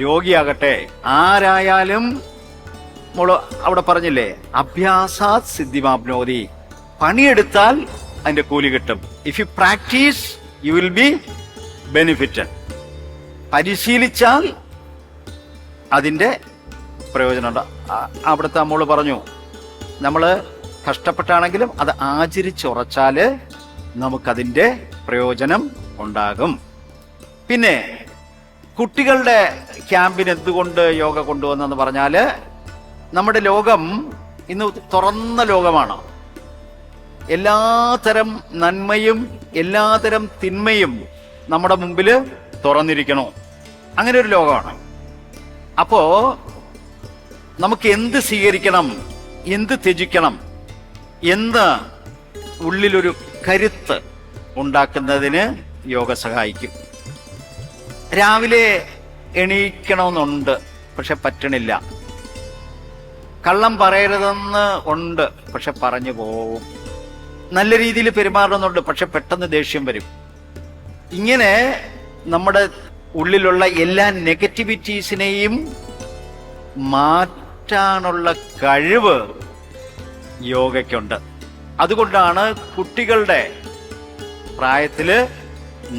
രോഗിയാകട്ടെ, ആരായാലും അവിടെ പറഞ്ഞില്ലേ, അഭ്യാസാത് സിദ്ധിമാപ്നോതി. പണിയെടുത്താൽ അതിന്റെ കൂലി കിട്ടും. If you practice you will be benefited. പരിശീലിച്ചാൽ അതിന്റെ പ്രയോജനമുണ്ട്. അവിടുത്തെ അമ്മോള് പറഞ്ഞു, നമ്മള് കഷ്ടപ്പെട്ടാണെങ്കിലും അത് ആചരിച്ചുറച്ചാല് നമുക്കതിന്റെ പ്രയോജനം ഉണ്ടാകും. പിന്നെ കുട്ടികളുടെ ക്യാമ്പിന് എന്തുകൊണ്ട് യോഗ കൊണ്ടുവന്നെന്ന് പറഞ്ഞാല്, നമ്മുടെ ലോകം ഇന്ന് തുറന്ന ലോകമാണ്. എല്ലാതരം നന്മയും എല്ലാതരം തിന്മയും നമ്മുടെ മുമ്പിൽ തുറന്നിരിക്കണോ, അങ്ങനെ ഒരു ലോകമാണ്. അപ്പോ നമുക്ക് എന്ത് സ്വീകരിക്കണം, എന്ത് ത്യജിക്കണം എന്ന് ഉള്ളിലൊരു കരുത്ത് ഉണ്ടാക്കുന്നതിന് യോഗ സഹായിക്കും. രാവിലെ എണീക്കണമെന്നുണ്ട്, പക്ഷെ പറ്റണില്ല. കള്ളം പറയരുതെന്ന് ഉണ്ട്, പക്ഷെ പറഞ്ഞു പോവും. നല്ല രീതിയിൽ പെരുമാറണമെന്നുണ്ട്, പക്ഷെ പെട്ടെന്ന് ദേഷ്യം വരും. ഇങ്ങനെ നമ്മുടെ ഉള്ളിലുള്ള എല്ലാ നെഗറ്റിവിറ്റീസിനെയും മാറ്റാനുള്ള കഴിവ് യോഗയ്ക്കുണ്ട്. അതുകൊണ്ടാണ് കുട്ടികളുടെ പ്രായത്തില്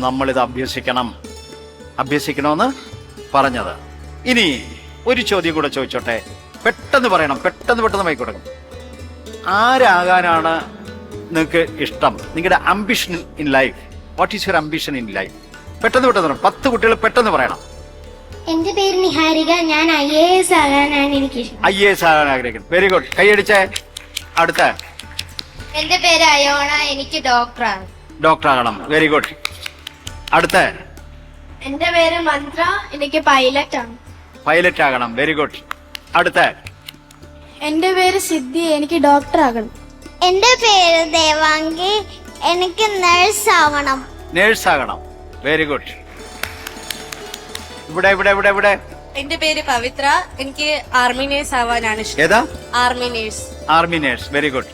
നമ്മളിത് അഭ്യസിക്കണമെന്ന് പറഞ്ഞത്. ഇനി ഒരു ചോദ്യം കൂടെ ചോദിച്ചോട്ടെ, പെട്ടെന്ന് പറയണം, പെട്ടെന്ന് മൈക്കൊടുക്കും. ആരാകാനാണ് നിങ്ങൾക്ക് ഇഷ്ടം? നിങ്ങളുടെ ambition in life, what is your ambition in life? പെട്ടെന്ന് 10 കുട്ടികൾ പെട്ടെന്ന് പറയണം. എന്റെ പേര് നിഹാരിക, ഞാൻ IAS ആകാനാണ് എനിക്ക് ഇഷ്ടം. IAS ആകാൻ ആഗ്രഹിക്കുന്നു. വെരി ഗുഡ്, കൈയടിച്ചേ. അടുത്ത. എന്റെ പേര് അയോണ, എനിക്ക് ഡോക്ടർ ആകണം. Very good. അടുത്ത. എന്റെ പേര് മന്ത്ര, എനിക്ക് പൈലറ്റ് ആകണം. Very good. അടുത്ത. എന്റെ പേര് സിദ്ധി, എനിക്ക് ഡോക്ടർ ആകണം. എന്റെ പേര് ദേവാംഗി, എനിക്ക് നഴ്സ് ആവണം. Very good. ഇവിടെ. എന്റെ പേര് പവിത്ര, എനിക്ക് ആർമി നേഴ്സ് ആവാനാണ് ഇഷ്ടം. ഏതാ? Army nurse. Very good.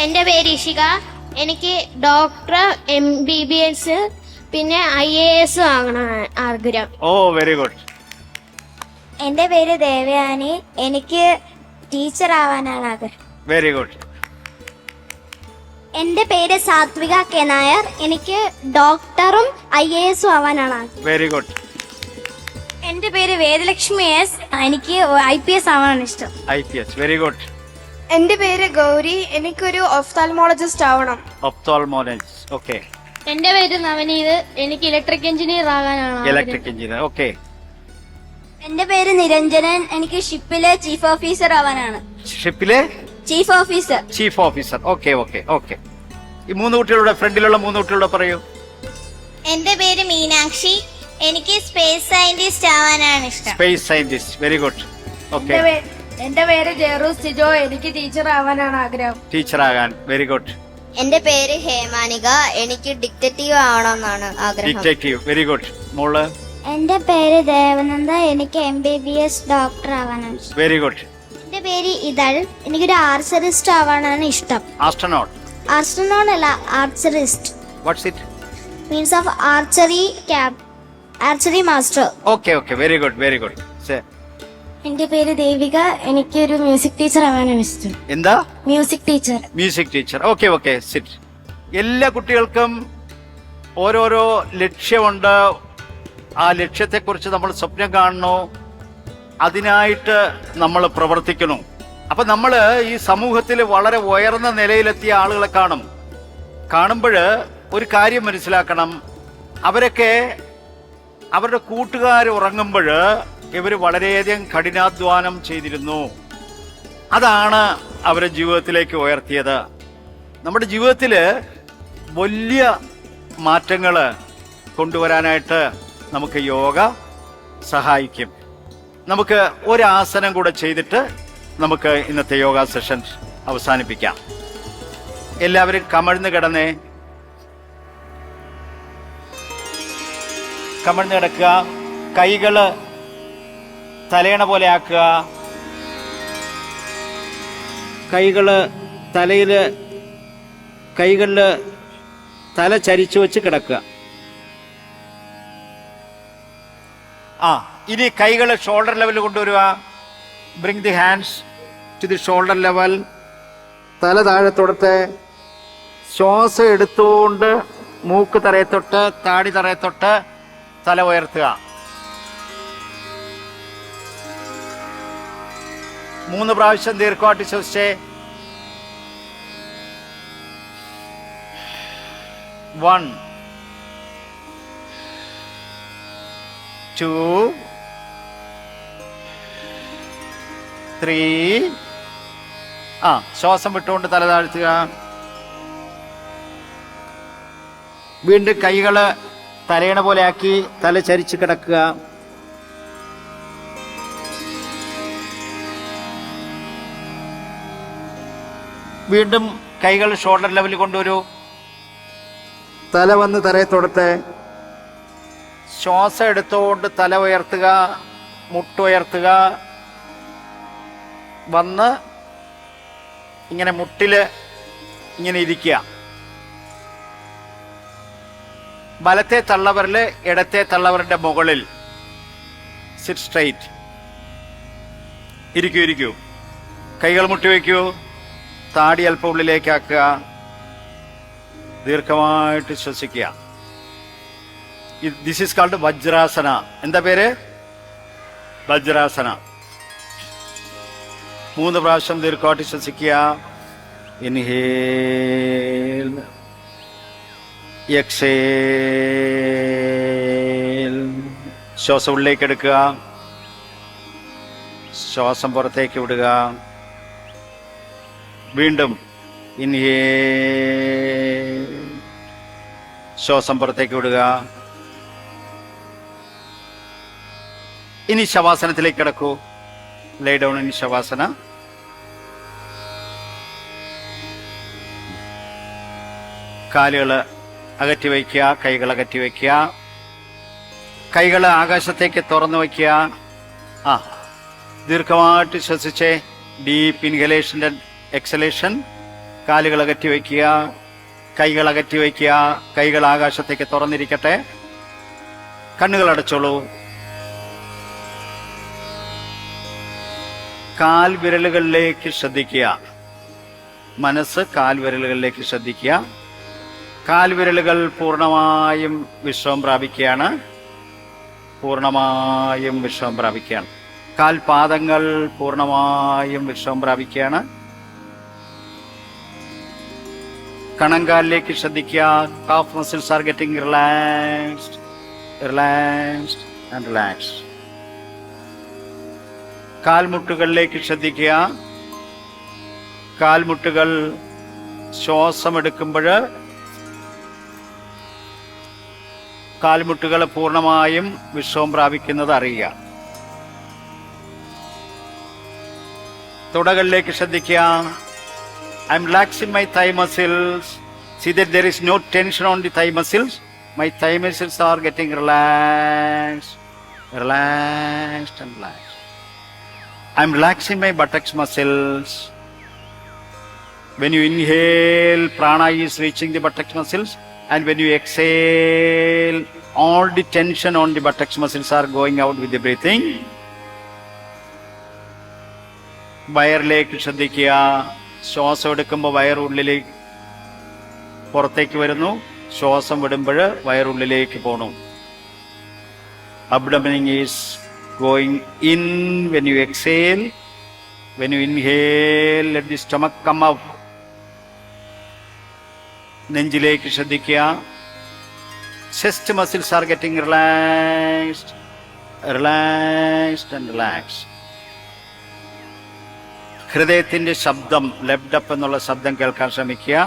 എന്റെ പേര് ഇഷിക, എനിക്ക് ഡോക്ടർ MBBS പിന്നെ IAS ആകണം ആഗ്രഹം. ഓ വെരി ഗുഡ്. എന്റെ പേര് ദേവയാനി, എനിക്ക് ടീച്ചർ ആവാനാണ് ആഗ്രഹം. Very good. എന്റെ പേര് സാത്വിക കെ നായർ, എനിക്ക് ഡോക്ടറും IAS ആവാനാണ് ആഗ്രഹം. Very good. എന്റെ പേര് വേദലക്ഷ്മി S, എനിക്ക് IPS ആവാനാണ് ഇഷ്ടം. IPS. Very good. എന്റെ പേര് ഗൗരി, എനിക്കൊരു ഒഫ്താൽമോളജിസ്റ്റ് ആവണം. ഒപ്തോൾമോളജിസ്റ്റ്. ഓക്കെ. എന്റെ പേര് നവനീത്, എനിക്ക് ഇലക്ട്രിക് എഞ്ചിനീയർ ആകാനാണ്. Electric engineer. ഓക്കെ. എന്റെ പേര് നിരഞ്ജനൻ, എനിക്ക് ഷിപ്പിലെ ചീഫ് ഓഫീസർ ആവാനാണ്. ഷിപ്പിലെ ചീഫ് ഓഫീസർ. ഓക്കെ. ഈ 3 കുട്ടികളുടെ ഫ്രണ്ടിലുള്ള 3 കുട്ടികളുടെ പറയൂ. എന്റെ പേര് മീനാക്ഷി, എനിക്ക് സ്പേസ് സയന്റിസ്റ്റ് ആവാനാണ് ഇഷ്ടം. Space scientist, very good. Okay. എന്റെ പേര് ജെറൂസ് ജിജോ. എനിക്ക് ടീച്ചർ ആവാനാണ് ആഗ്രഹം. ടീച്ചറാകാൻ, വെരി ഗുഡ്. എന്റെ പേര് ഹേമാനിക. എനിക്ക് ഡിറ്റക്റ്റീവ് ആവണമെന്നാണ് ആഗ്രഹം. Detective, very good. മോള്? എന്റെ പേര് ദേവനന്ദ. എനിക്ക് MBBS ഡോക്ടർ ആവാനാണ് ഇഷ്ടം. Very good. എന്റെ പേര് ഇതൾ. എനിക്കൊരു ആർച്ചറിസ്റ്റ് ആവാനാണ് ഇഷ്ടം. ആസ്ട്രോനോട്ട്? ആസ്ട്രോനോട്ട് അല്ല, archerist. What's it? Means of archery archery master. Okay okay, very good, very good. എന്റെ പേര് ദേവിക. എനിക്കൊരു മ്യൂസിക് ടീച്ചർ ആവാനാണ് ഇഷ്ടം. എന്താ? Music teacher. Music teacher. Okay okay, sit. എല്ലാ കുട്ടികൾക്കും ഓരോരോ ലക്ഷ്യമുണ്ട്. ആ ലക്ഷ്യത്തെക്കുറിച്ച് നമ്മൾ സ്വപ്നം കാണുന്നു, അതിനായിട്ട് നമ്മൾ പ്രവർത്തിക്കുന്നു. അപ്പൊ നമ്മൾ ഈ സമൂഹത്തിൽ വളരെ ഉയർന്ന നിലയിലെത്തിയ ആളുകളെ കാണുമ്പോൾ ഒരു കാര്യം മനസ്സിലാക്കണം. അവരൊക്കെ അവരുടെ കൂട്ടുകാർ ഉറങ്ങുമ്പോൾ ഇവർ വളരെയധികം കഠിനാധ്വാനം ചെയ്തിരുന്നു. അതാണ് അവരുടെ ജീവിതത്തിലേക്ക് ഉയർത്തിയത്. നമ്മുടെ ജീവിതത്തിൽ വലിയ മാറ്റങ്ങൾ കൊണ്ടുവരാനായിട്ട് നമുക്ക് യോഗ സഹായിക്കും. നമുക്ക് ഒരാസനം കൂടെ ചെയ്തിട്ട് നമുക്ക് ഇന്നത്തെ യോഗ സെഷൻ അവസാനിപ്പിക്കാം. എല്ലാവരും കമഴ്ന്ന് കിടന്നേ. കമഴ്ന്ന് കിടക്കുക. കൈകള് തലയണ പോലെ ആക്കുക. കൈകളില് തല ചരിച്ചു വെച്ച് കിടക്കുക. ഇനി കൈകള് ഷോൾഡർ ലെവലിൽ കൊണ്ടുവരിക. Bring the hands to the shoulder level. തല താഴെ തൊടുത്ത് ശ്വാസം എടുത്തുകൊണ്ട് മൂക്ക് തറയെ തൊട്ട് താടി തറയെ തൊട്ട് തല ഉയർത്തുക. 3 പ്രാവശ്യം ദീർഘമായിട്ട് ശ്വസിച്ചേ. 1 2 3. ശ്വാസം വിട്ടുകൊണ്ട് തല താഴ്ത്തുക. വീണ്ടും കൈകള് തലയണ പോലെ ആക്കി തല ചരിച്ച് കിടക്കുക. വീണ്ടും കൈകൾ ഷോൾഡർ ലെവലിൽ കൊണ്ടുവരൂ. തല വന്ന് തലയെ തൊടുത്ത് ശ്വാസം എടുത്തുകൊണ്ട് തല ഉയർത്തുക, മുട്ടുയർത്തുക. വന്ന് ഇങ്ങനെ മുട്ടില് ഇങ്ങനെ ഇരിക്കുക. വലത്തെ തള്ളവരല് ഇടത്തെ തള്ളവരുടെ മുകളിൽ. Sit straight. ഇരിക്കൂ. കൈകൾ മുട്ടി വയ്ക്കൂ. താടി അല്പം ഉള്ളിലേക്കാക്കുക. ദീർഘമായിട്ട് ശ്വസിക്കുക. This is called vajrasana. എന്താ പേര്? വജ്രാസന. 3 പ്രാവശ്യം ദീർഘമായിട്ട് ശ്വസിക്കുക. Inhale, exhale. ശ്വാസം ഉള്ളിലേക്ക് എടുക്കുക, ശ്വാസം പുറത്തേക്ക് വിടുക. വീണ്ടും ഇൻഹേൽ, ശ്വാസം പുറത്തേക്ക് വിടുക. ഇനി ശവാസനത്തിലേക്ക് കിടക്കൂ. ലേ ഡൗൺ ഇൻ ശവാസന. കാലുകൾ അകറ്റി വയ്ക്കുക, കൈകൾ അകറ്റി വയ്ക്കുക. കൈകൾ ആകാശത്തേക്ക് തുറന്നു വയ്ക്കുക. ദീർഘമായിട്ട് ശ്വസിച്ചേ. Deep inhalation and exhalation. കാലുകൾ അകറ്റി വയ്ക്കുക, കൈകൾ അകറ്റി വയ്ക്കുക. കൈകൾ ആകാശത്തേക്ക് തുറന്നിരിക്കട്ടെ. കണ്ണുകൾ അടച്ചോളൂ. കാൽവിരലുകളിലേക്ക് ശ്രദ്ധിക്കുക. മനസ്സ് കാൽവിരലുകളിലേക്ക് ശ്രദ്ധിക്കുക. കാൽവിരലുകൾ പൂർണ്ണമായും വിശ്രമം പ്രാപിക്കുകയാണ്. കാൽപാദങ്ങൾ പൂർണ്ണമായും വിശ്രമം പ്രാപിക്കുകയാണ്. കണങ്കാലിലേക്ക് ശ്രദ്ധിക്കുക. Calf muscles are getting relaxed and relaxed. കാൽമുട്ടുകളിലേക്ക് ശ്രദ്ധിക്കുക. കാൽമുട്ടുകൾ ശ്വാസം എടുക്കുമ്പോൾ കാൽമുട്ടുകൾ പൂർണ്ണമായും വിശ്രമം പ്രാപിക്കുന്നത് അറിയുക. തുടകളിലേക്ക് ശ്രദ്ധിക്കുക. I M relaxing my thigh muscles. See that there is no tension on the thigh muscles. My thigh muscles are getting relaxed, relaxed and relaxed. I am relaxing my buttocks muscles. When you inhale, prana is reaching the buttocks muscles, and when you exhale, all the tension on the buttocks muscles are going out with the breathing. വയറിലേക്ക് ശ്രദ്ധിക്കുക. ശ്വാസം എടുക്കുമ്പോൾ വയറുള്ളിലേക്ക് പുറത്തേക്ക് വരുന്നു, ശ്വാസം വിടുമ്പോൾ വയറുള്ളിലേക്ക് പോകണം. Abdomen is going in when you exhale. When you inhale, let the stomach come up. നെഞ്ചിലേക്ക് ശ്രദ്ധിക്കുക. Chest muscles are getting relaxed, relaxed and relaxed. ഹൃദയത്തിൻ്റെ ശബ്ദം, ലെഫ്റ്റ് അപ്പ് എന്നുള്ള ശബ്ദം കേൾക്കാൻ ശ്രമിക്കുക.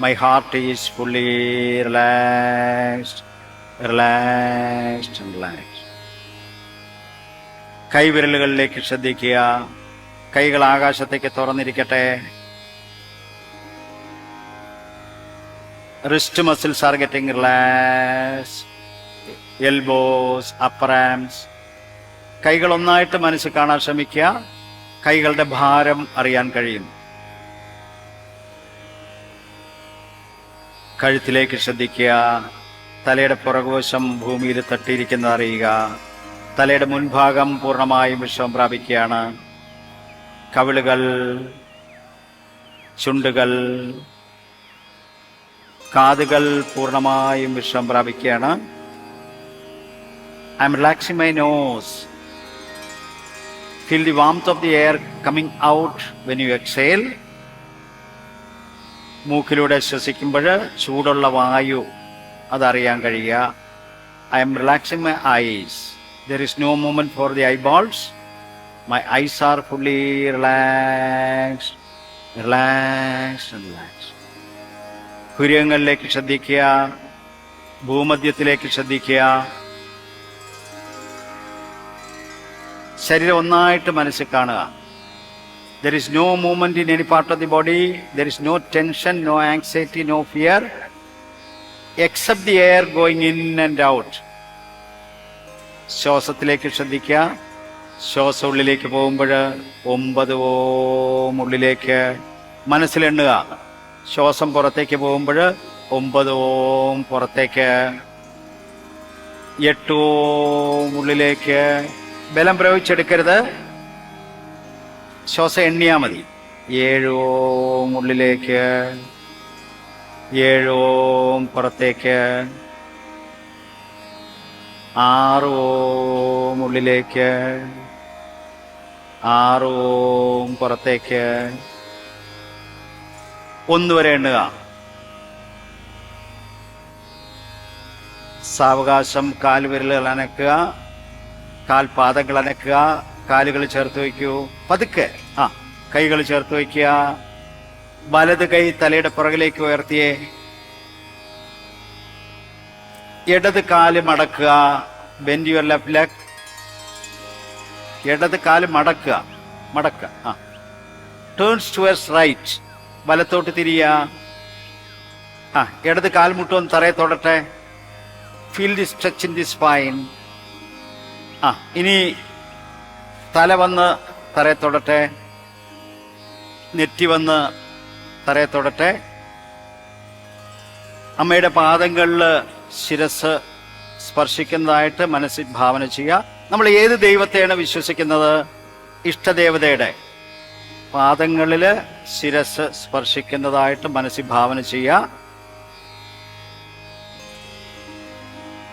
My heart is fully relaxed, relaxed and relaxed. കൈവിരലുകളിലേക്ക് ശ്രദ്ധിക്കുക. കൈകൾ ആകാശത്തേക്ക് തുറന്നിരിക്കട്ടെ. Wrist muscles are getting relaxed. Elbows, upper arms. കൈകൾ ഒന്നായിട്ട് മനസ്സിൽ കാണാൻ ശ്രമിക്കുക. കൈകളുടെ ഭാരം അറിയാൻ കഴിയും. കഴുത്തിലേക്ക് ശ്രദ്ധിക്കുക. തലയുടെ പുറകുവശം ഭൂമിയിൽ തട്ടിയിരിക്കുന്നത് അറിയുക. തലയുടെ മുൻഭാഗം പൂർണ്ണമായും വിശ്രമം പ്രാപിക്കുകയാണ്. കവിളുകൾ, ചുണ്ടുകൾ, കാതുകൾ പൂർണ്ണമായും വിശ്രമം പ്രാപിക്കുകയാണ്. I'm relaxing my nose. Feel the warmth of the air coming out when you exhale. മൂക്കിലൂടെ ശ്വസിക്കുമ്പോൾ ചൂടുള്ള വായു അതറിയാൻ കഴിയുക. I am relaxing my eyes. There is no movement for the eyeballs. My eyes are fully relaxed, relaxed and relaxed. പുരികങ്ങളിലേക്ക് ശ്രദ്ധിക്കുക. ഭൂമധ്യത്തിലേക്ക് ശ്രദ്ധിക്കുക. ശരീരം ഒന്നായിട്ട് മനസ്സിൽ കാണുക. There is no movement in any part of the body. There is no tension, no anxiety, no fear, except the air going in and out. ശ്വാസത്തിലേക്ക് ശ്രദ്ധിക്കുക. ശ്വാസം ഉള്ളിലേക്ക് പോകുമ്പോൾ 9 ഓം ഉള്ളിലേക്ക് മനസ്സിലെണ്ണുക. ശ്വാസം പുറത്തേക്ക് പോകുമ്പോൾ 9 ഓം പുറത്തേക്ക്. 8 ഓം ഉള്ളിലേക്ക്. ബലം പ്രയോഗിച്ചെടുക്കരുത്, ശ്വാസം എണ്ണിയാൽ മതി. 7 ഓം ഉള്ളിലേക്ക്. 7 ഓം പുറത്തേക്ക്. 6 ഓം ഉള്ളിലേക്ക്. 6 ഓം പുറത്തേക്ക്. 1 വരെ എണ്ണുക. സാവകാശം കാൽവിരലുകൾ അനക്കുക, കാൽപാദങ്ങൾ അനക്കുക. കാലുകൾ ചേർത്ത് വയ്ക്കൂ. പതുക്കെ കൈകൾ ചേർത്ത് വയ്ക്കുക. വലത് കൈ തലയുടെ പുറകിലേക്ക് ഉയർത്തിയേ. ഇടത് കാല് മടക്കുക. Bend your left leg. ഇടത് കാല് മടക്കുക. Turns towards right. വലത്തോട്ട് തിരിയുക. ഇടത് കാൽമുട്ടൊന്ന് തറയെ തൊടട്ടെ. Feel the stretch in the spine. ഇനി തല വന്ന് തറയെ തൊടട്ടെ. നെറ്റി വന്ന് തറയെ തൊടട്ടെ. അമ്മയുടെ പാദങ്ങളിൽ ശിരസ് സ്പർശിക്കുന്നതായിട്ട് മനസ്സിൽ ഭാവന ചെയ്യുക. നമ്മൾ ഏത് ദൈവത്തെയാണ് വിശ്വസിക്കുന്നത്? ഇഷ്ടദേവതയുടെ പാദങ്ങളിൽ ശിരസ് സ്പർശിക്കുന്നതായിട്ട് മനസ്സിൽ ഭാവന ചെയ്യുക.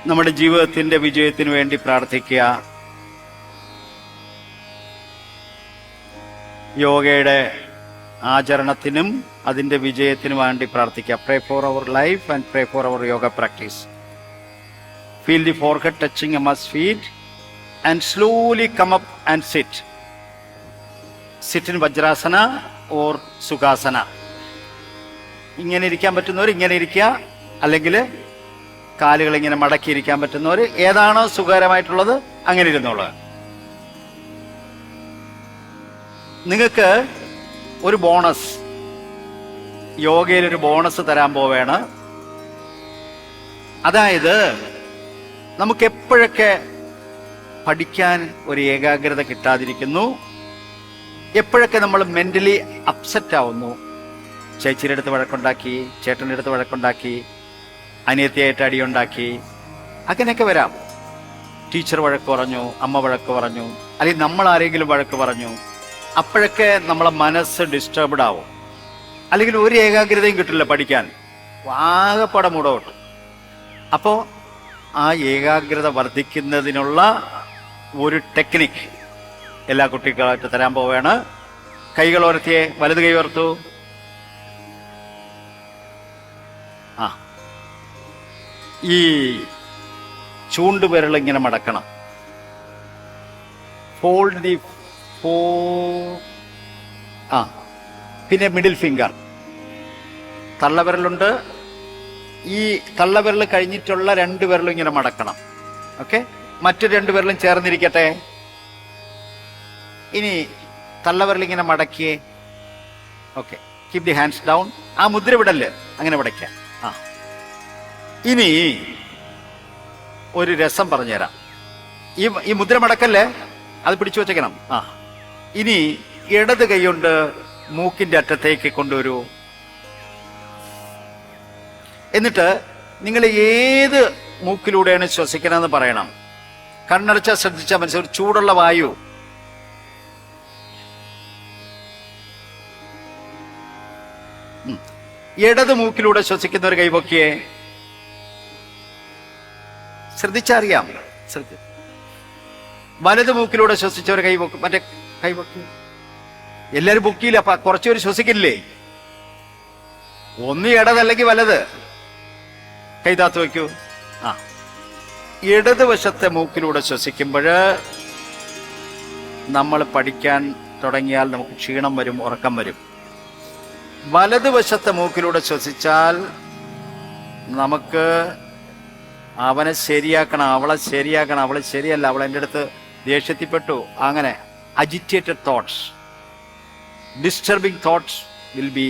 നമ്മുടെ ജീവിതത്തിന്റെ വിജയത്തിന് വേണ്ടി പ്രാർത്ഥിക്കുക. യോഗയുടെ ആചരണത്തിനും അതിൻ്റെ വിജയത്തിനും വേണ്ടി പ്രാർത്ഥിക്കുക. Pray for our life and pray for our yoga practice. Feel the forehead touching Amma's feet and slowly come up and sit. Sit in vajrasana or sukhasana. ഇങ്ങനെ ഇരിക്കാൻ പറ്റുന്നവർ ഇങ്ങനെ ഇരിക്കുക, അല്ലെങ്കിൽ കാലുകൾ ഇങ്ങനെ മടക്കിയിരിക്കാൻ പറ്റുന്നവർ, ഏതാണോ സുഖകരമായിട്ടുള്ളത് അങ്ങനെ ഇരുന്നോളൂ. നിങ്ങൾക്ക് ഒരു ബോണസ്, യോഗയിൽ ഒരു ബോണസ് തരാൻ പോവുകയാണ്. അതായത് നമുക്ക് എപ്പോഴൊക്കെ പഠിക്കാൻ ഒരു ഏകാഗ്രത കിട്ടാതിരിക്കുന്നു, എപ്പോഴൊക്കെ നമ്മൾ മെന്റലി അപ്സെറ്റ് ആവുന്നു, ചേച്ചിയുടെ അടുത്ത് വഴക്കുണ്ടാക്കി, ചേട്ടൻ്റെ അടുത്ത് വഴക്കുണ്ടാക്കി, അനിയത്തിയായിട്ട് അടിയുണ്ടാക്കി, അങ്ങനെയൊക്കെ വരാം. ടീച്ചർ വഴക്ക് പറഞ്ഞു, അമ്മ വഴക്ക് പറഞ്ഞു, അല്ലെങ്കിൽ നമ്മൾ ആരെങ്കിലും വഴക്ക് പറഞ്ഞു, അപ്പോഴൊക്കെ നമ്മളെ മനസ്സ് ഡിസ്റ്റർബ്ഡ് ആവും. അല്ലെങ്കിൽ ഒരു ഏകാഗ്രതയും കിട്ടില്ല പഠിക്കാൻ, ആകെപ്പാടെ മൂടോട്ട്. അപ്പോൾ ആ ഏകാഗ്രത വർദ്ധിക്കുന്നതിനുള്ള ഒരു ടെക്നിക്ക് എല്ലാ കുട്ടികളായിട്ട് തരാൻ പോവുകയാണ്. കൈകൾ ഉയർത്തിയേ, വലത് കൈ ഉയർത്തു. ആ, ഈ ചൂണ്ടുവിരൽ ഇങ്ങനെ മടക്കണം. ഫോൾഡ് ദി പിന്നെ മിഡിൽ ഫിംഗർ, തള്ളവിരലുണ്ട്, ഈ തള്ളവിരൽ കഴിഞ്ഞിട്ടുള്ള 2 വിരലും ഇങ്ങനെ മടക്കണം. ഓക്കെ, മറ്റു 2 വിരലും ചേർന്നിരിക്കട്ടെ. ഇനി തള്ളവിരൽ ഇങ്ങനെ മടക്കിയേ. Okay, keep the hands down. ആ മുദ്ര വിടല് അങ്ങനെ വിടയ്ക്കാം. ആ, ഇനി ഒരു രസം പറഞ്ഞുതരാം. ഈ മുദ്ര മടക്കല്ലേ, അത് പിടിച്ചു വച്ചേക്കണം. ആ, ഇനി ഇടത് കൈകൊണ്ട് മൂക്കിന്റെ അറ്റത്തേക്ക് കൊണ്ടുവരൂ. എന്നിട്ട് നിങ്ങൾ ഏത് മൂക്കിലൂടെയാണ് ശ്വസിക്കണമെന്ന് പറയണം. കണ്ണടച്ചാൽ ശ്രദ്ധിച്ചാൽ മനസ്സിൽ ഒരു ചൂടുള്ള വായു. ഇടത് മൂക്കിലൂടെ ശ്വസിക്കുന്ന ഒരു കൈപൊക്കിയെ. ശ്രദ്ധിച്ചറിയാം. വലത് മൂക്കിലൂടെ ശ്വസിച്ച ഒരു കൈപൊക്കി, മറ്റേ കൈപൊക്കി. എല്ലാരും പൊക്കിയില്ല, അപ്പൊ കുറച്ചുപേര് ശ്വസിക്കില്ലേ? ഒന്ന് ഇടതല്ലെങ്കിൽ വലത്. കൈതാത്ത് വയ്ക്കൂ. ആ, ഇടതുവശത്തെ മൂക്കിലൂടെ ശ്വസിക്കുമ്പോൾ നമ്മൾ പഠിക്കാൻ തുടങ്ങിയാൽ നമുക്ക് ക്ഷീണം വരും, ഉറക്കം വരും. വലതുവശത്തെ മൂക്കിലൂടെ ശ്വസിച്ചാൽ നമുക്ക് അവനെ ശരിയാക്കണം, അവളെ ശരിയാക്കണം, അവളെ ശരിയല്ല, അവൾ എൻ്റെ അടുത്ത് ദേഷ്യത്തിൽപ്പെട്ടു, അങ്ങനെ agitated thoughts, disturbing thoughts will be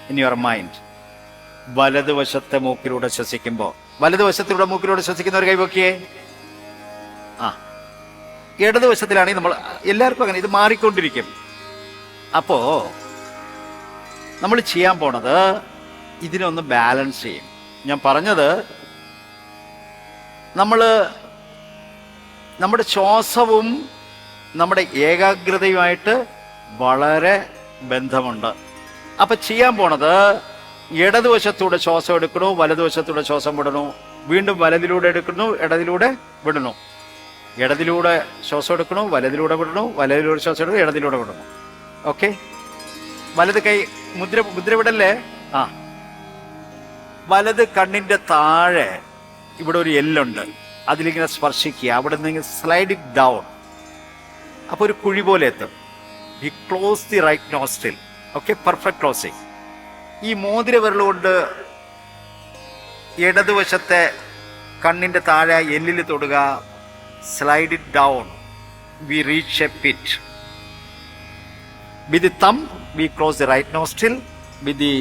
in your mind. വലതുവശത്തെ മൂക്കിലൂടെ ശ്വസിക്കുമ്പോൾ, വലതുവശത്തിലൂടെ മൂക്കിലൂടെ ശ്വസിക്കുന്ന ഒരു കൈപൊക്കിയേ. ആ, ഇടതുവശത്തിലാണെങ്കിൽ നമ്മൾ എല്ലാവർക്കും അങ്ങനെ, ഇത് മാറിക്കൊണ്ടിരിക്കും. അപ്പോ നമ്മൾ ചെയ്യാൻ പോണത് ഇതിനൊന്ന് ബാലൻസ് ചെയ്യും. ഞാൻ പറഞ്ഞത് നമ്മുടെ ശ്വാസവും നമ്മുടെ ഏകാഗ്രതയുമായിട്ട് വളരെ ബന്ധമുണ്ട്. അപ്പൊ ചെയ്യാൻ പോണത് ഇടതുവശത്തൂടെ ശ്വാസം എടുക്കണു, വലതുവശത്തൂടെ ശ്വാസം വിടണു, വീണ്ടും വലതിലൂടെ എടുക്കുന്നു, ഇടതിലൂടെ വിടണു, ഇടതിലൂടെ ശ്വാസം എടുക്കണു, വലതിലൂടെ വിടണു, വലതിലൂടെ ശ്വാസം എടുക്കുന്നു, ഇടതിലൂടെ വിടണു. ഓക്കെ, വലത് കൈ മുദ്ര വിടല്ലേ. ആ, വലത് കണ്ണിന്റെ താഴെ ഇവിടെ ഒരു എല്ലുണ്ട്, അതിലിങ്ങനെ സ്പർശിക്കുക, അവിടെ നിന്ന് സ്ലൈഡ് ഇറ്റ് ഡൗൺ. അപ്പൊ ഒരു കുഴി പോലെ എത്തും. We close the right nostril. Okay, perfect closing. ഈ മോതിര വിരലുകൊണ്ട് ഇടതുവശത്തെ കണ്ണിന്റെ താഴെ എല്ലിൽ തൊടുക, slide it down, we reach a pit. With the thumb, we close the right nostril. With the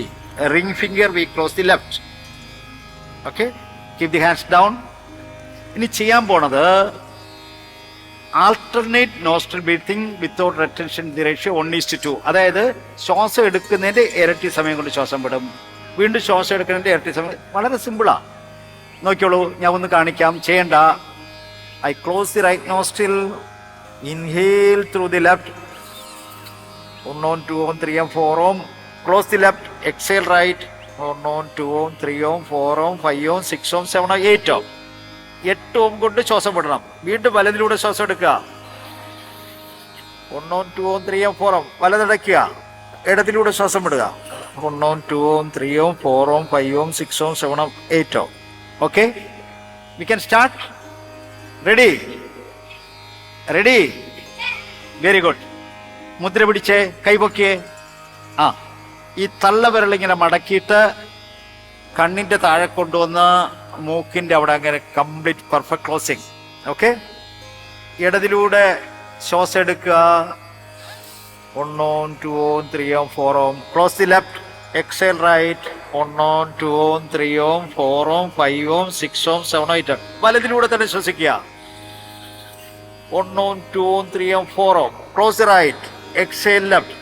ring finger, we close the left. Okay? Keep the hands down. ഇനി ചെയ്യാൻ പോണത് alternate nostril breathing without retention the ratio 1:2. അതായത് ശ്വാസം എടുക്കുന്നതിന്റെ ഇരട്ടി സമയം കൊണ്ട് ശ്വാസം വിടും, വീണ്ടും ശ്വാസം എടുക്കുന്നതിന്റെ ഇരട്ടി സമയം. വളരെ സിമ്പിളാ, നോക്കിയോളൂ. ഞാൻ ഒന്ന് കാണിക്കാം, ചെയ്യണ്ട. I close the right nostril, inhale through the left, 1 on 2 on 3 on 4 on, close the left, exhale right, 1 on 2 on 3 on 4 on 5 on 6 on 7 on 8 on. 8 ഓം കൊണ്ട് ശ്വാസം വിടണം. വീണ്ടും വലതിലൂടെ ശ്വാസം എടുക്കുക, 1 on 2 on 3 on 4 on, വലതടയ്ക്കുക, ഇടതിലൂടെ ശ്വാസം വിടുക, 1 on 2 on 3 on 4 on 5 on 6 on 7 on 8 on. Okay, we can start. Ready? Very good. മുദ്ര പിടിച്ചേ, കൈപൊക്കിയേ. ആ, ഈ തള്ളവിരൽ ഇങ്ങനെ മടക്കിയിട്ട് കണ്ണിന്റെ താഴെ കൊണ്ടുവന്ന് മൂക്കിൻ്റെ അവിടെ അങ്ങനെ കംപ്ലീറ്റ് പെർഫെക്റ്റ് ക്ലോസിങ്. ഓക്കെ, ഇടതിലൂടെ ശ്വാസം എടുക്കുക. 1 on 2 on 3 on 4 on. Close the left. Exhale right. 1 on 2 on 3 on 4 on 5 on 6 on 7 on 8 on. വലതിലൂടെ തന്നെ ശ്വസിക്കുക. 1 on 2 on 3 on 4 on. Close the right. Exhale left.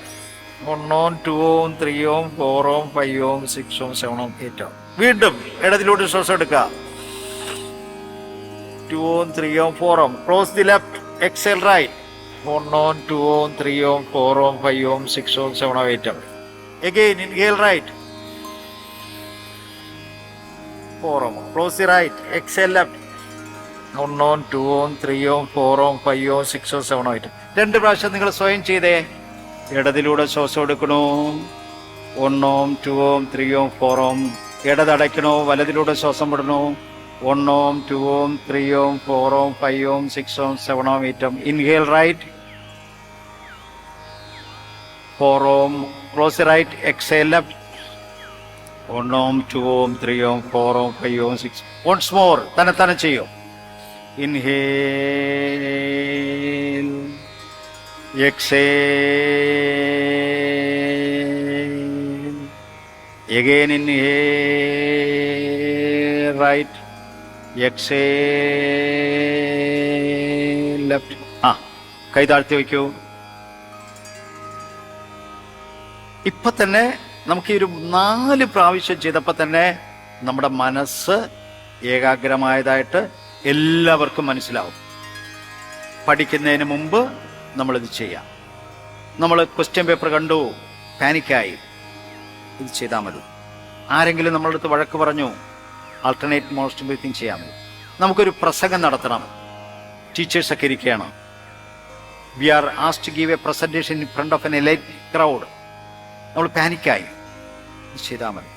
1 on 2 on 3 on 4 on 5 on 6 on 7 on 8 on. വീണ്ടും ഇടതിലൂടെ ശ്വാസം എടുക്കുക. 2 on 3 on 4 on. Close the left. Exhale right. 1 on 2 on 3 on 4 on 5 on 6 on 7 on 8 on. Again inhale right. 4 on. Close the right. Exhale left. 1 on 2 on 3 on 4 on 5 on 6 on 7 on 8 on. 2 പ്രാവശ്യം നിങ്ങൾ സ്വയം ചെയ്തേ. ഇടതിലൂടെ ശ്വാസം എടുക്കണോ. 1 on 2 on 3 on 4 on. ഇടതടയ്ക്കണോ, വലതിലൂടെ ശ്വാസം വിടണോ. 1 on 2 on 3 on 4 on 5 on 6 on 7 on 8 on. Inhale right. 4 on. Close the right. Exhale left. 1 on 2 on 3 on 4 on 5 on 6. Once more. തന്നെ ചെയ്യും. Inhale. Exhale. Again inhale right. Exhale left. കൈ താഴ്ത്തി വയ്ക്കൂ. ഇപ്പൊ തന്നെ നമുക്ക് ഈ ഒരു 4 പ്രാവശ്യം ചെയ്തപ്പോൾ തന്നെ നമ്മുടെ മനസ്സ് ഏകാഗ്രമായതായിട്ട് എല്ലാവർക്കും മനസ്സിലാവും. പഠിക്കുന്നതിന് മുമ്പ് നമ്മളിത് ചെയ്യാം. നമ്മൾ ക്വസ്റ്റ്യൻ പേപ്പർ കണ്ടു, പാനിക്കായി, ഇത് ചെയ്താൽ മതി. ആരെങ്കിലും നമ്മളുടെ അടുത്ത് വഴക്ക് പറഞ്ഞു, ആൾട്ടർനേറ്റ് മോഷൻ ബ്രീത്തിങ് ചെയ്യാൻ മതി. നമുക്കൊരു പ്രസംഗം നടത്തണം, ടീച്ചേഴ്സൊക്കെ ഇരിക്കുകയാണ്. We are asked to give a presentation in front of an elite crowd. നമ്മൾ പാനിക്കായി, ഇത് ചെയ്താൽ മതി.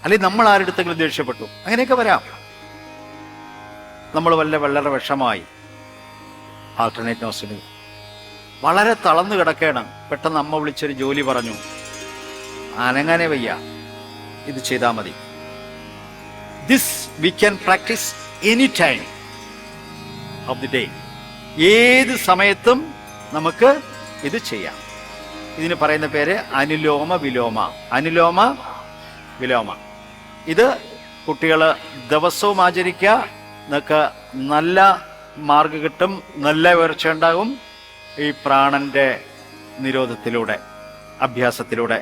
അല്ലെങ്കിൽ നമ്മൾ ആരുടെടുത്തെങ്കിലും ദേഷ്യപ്പെട്ടു, അങ്ങനെയൊക്കെ വരാം. നമ്മൾ വളരെ വിഷമായി, ആൾട്ടർനേറ്റ് മോഷൻ വളരെ തളർന്നു കിടക്കുകയാണ്. പെട്ടെന്ന് അമ്മ വിളിച്ചൊരു ജോലി പറഞ്ഞു, അനങ്ങനെ വയ്യ, ഇത് ചെയ്താൽ മതി. This we can practice any time of the day. ഏത് സമയത്തും നമുക്ക് ഇത് ചെയ്യാം. ഇതിന് പറയുന്ന പേര് അനുലോമ വിലോമ. അനുലോമ വിലോമ. ഇത് കുട്ടികൾ ദിവസവും ആചരിക്കുക. നിങ്ങൾക്ക് നല്ല മാർഗ് കിട്ടും, നല്ല ഉയർച്ച ഉണ്ടാകും. ഈ പ്രാണന്റെ നിരോധത്തിലൂടെ, അഭ്യാസത്തിലൂടെ,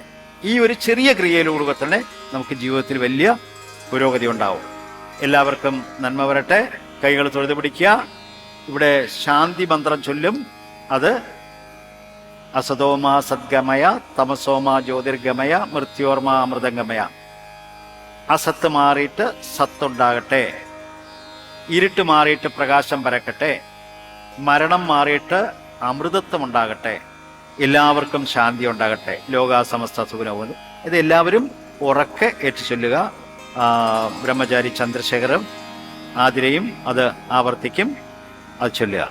ഈ ഒരു ചെറിയ ക്രിയയിലൂടെ തന്നെ നമുക്ക് ജീവിതത്തിൽ വലിയ പുരോഗതി ഉണ്ടാവും. എല്ലാവർക്കും നന്മ വരട്ടെ. കൈകൾ തൊഴുതു പിടിക്കുക. ഇവിടെ ശാന്തി മന്ത്രം ചൊല്ലും. അത് അസതോമ സദ്ഗമയ, തമസോമ ജ്യോതിർഗമയ, മൃത്യോർമ അമൃതംഗമയ. അസത്ത് മാറിയിട്ട് സത്തുണ്ടാകട്ടെ, ഇരുട്ട് മാറിയിട്ട് പ്രകാശം പരക്കട്ടെ, മരണം മാറിയിട്ട് അമൃതത്വം ഉണ്ടാകട്ടെ, എല്ലാവർക്കും ശാന്തി ഉണ്ടാകട്ടെ, ലോകാസമസ്ത സുഖനവും. ഇത് എല്ലാവരും ഉറക്കെ ഏറ്റുചൊല്ലുക. ബ്രഹ്മചാരി ചന്ദ്രശേഖരം ആതിരയും അത് ആവർത്തിക്കും. അത് ചൊല്ലുക.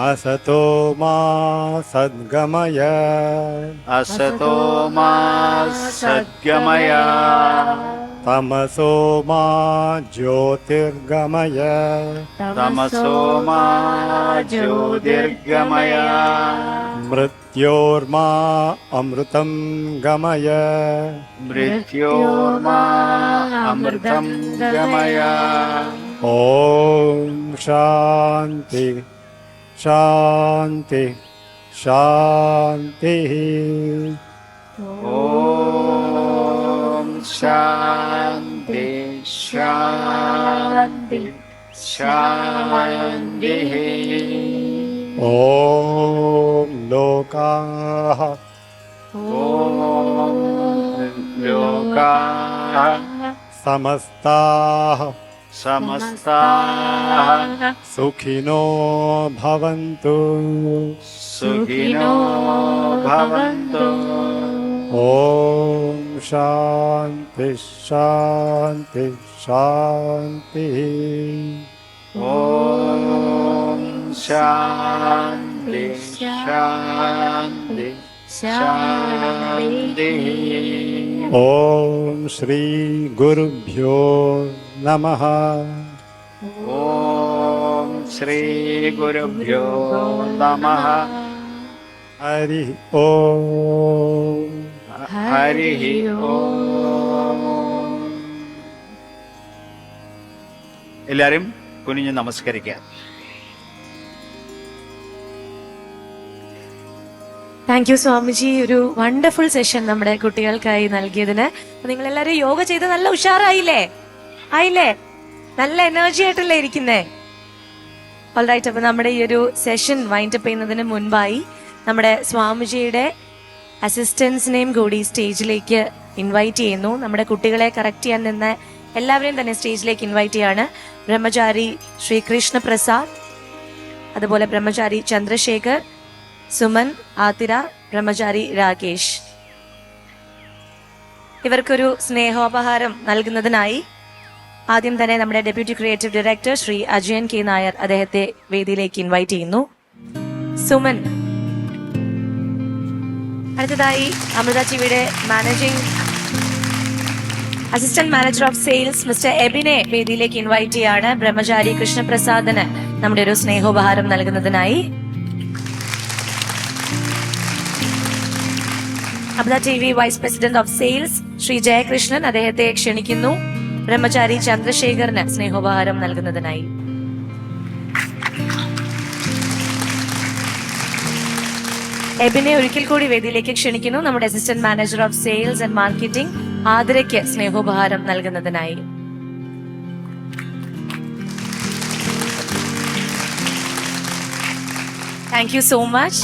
असतो मा सद्गमय, असतो मा सद्गमय, तमसो मा ज्योतिर्गमय, तमसो मा ज्योतिर्गमय, मृत्योर्मा अमृतं गमय, मृत्योर्मा अमृतं गमय. ॐ शान्ति शान्ति शान्तिः. ॐ शान्ति शान्ति शान्तिः. ॐ लोकाः ॐ लोकाः समस्ताः समस्ताः सुखिनो भवन्तु, सुखिनो भवन्तु. ॐ ശാന്തി ശാന്തി ശാന്തി. ഓം ശാന്തി ശാന്തി ശാന്തി. ഓം ശ്രീ ഗുരുഭ്യോ നമഃ. ഓം ശ്രീ ഗുരുഭ്യോ നമഃ. ഹരി ഓം. ഹരി ഓം. എല്ലാവരും കുനിഞ്ഞ് നമസ്കരിക്കാം. താങ്ക് യു സ്വാമിജി, ഒരു വണ്ടർഫുൾ സെഷൻ നമ്മുടെ കുട്ടികൾക്കായി നൽകിയതിന്. നിങ്ങൾ എല്ലാവരും യോഗ ചെയ്ത് നല്ല ഉഷാറായില്ലേ? ആയില്ലേ? നല്ല എനർജി ആയിട്ടല്ലേ ഇരിക്കുന്നേ? ഓൾറൈറ്റ്, അപ്പൊ നമ്മുടെ ഈ ഒരു സെഷൻ വൈൻഡ് അപ്പ് ചെയ്യുന്നതിന് മുൻപായി നമ്മുടെ സ്വാമിജിയുടെ അസിസ്റ്റൻസിനെയും കൂടി സ്റ്റേജിലേക്ക് ഇൻവൈറ്റ് ചെയ്യുന്നു. നമ്മുടെ കുട്ടികളെ കറക്റ്റ് ചെയ്യാൻ നിന്ന് എല്ലാവരെയും തന്നെ സ്റ്റേജിലേക്ക് ഇൻവൈറ്റ് ചെയ്യാണ്. ബ്രഹ്മചാരി ശ്രീ കൃഷ്ണ പ്രസാദ്, അതുപോലെ ബ്രഹ്മചാരി ചന്ദ്രശേഖർ, സുമൻ, ആതിര, ബ്രഹ്മചാരി രാകേഷ്. ഇവർക്കൊരു സ്നേഹോപഹാരം നൽകുന്നതിനായി ആദ്യം തന്നെ നമ്മുടെ deputy creative director Shri Ajayan K Nair അദ്ദേഹത്തെ വേദിയിലേക്ക് ഇൻവൈറ്റ് ചെയ്യുന്നു. സുമൻ. അടുത്തതായി അമൃത ടിവിയുടെ assistant manager of sales mister എബിനെ വേദിയിലേക്ക് ഇൻവൈറ്റ് ചെയ്യാണ്. ബ്രഹ്മചാരി കൃഷ്ണപ്രസാദിന് നമ്മുടെ ഒരു സ്നേഹോപഹാരം നൽകുന്നതിനായി. Amrita T V vice president of sales Shri Jayakrishnan അദ്ദേഹത്തെ ക്ഷണിക്കുന്നു ബ്രഹ്മചാരി ചന്ദ്രശേഖറിന് സ്നേഹോപഹാരം നൽകുന്നതിനായി. എബിനെ ഒരിക്കൽ കൂടി വേദിയിലേക്ക് ക്ഷണിക്കുന്നു നമ്മുടെ assistant manager of sales and marketing ആതിരയ്ക്ക് സ്നേഹോപഹാരം നൽകുന്നതിനായി. Thank you so much.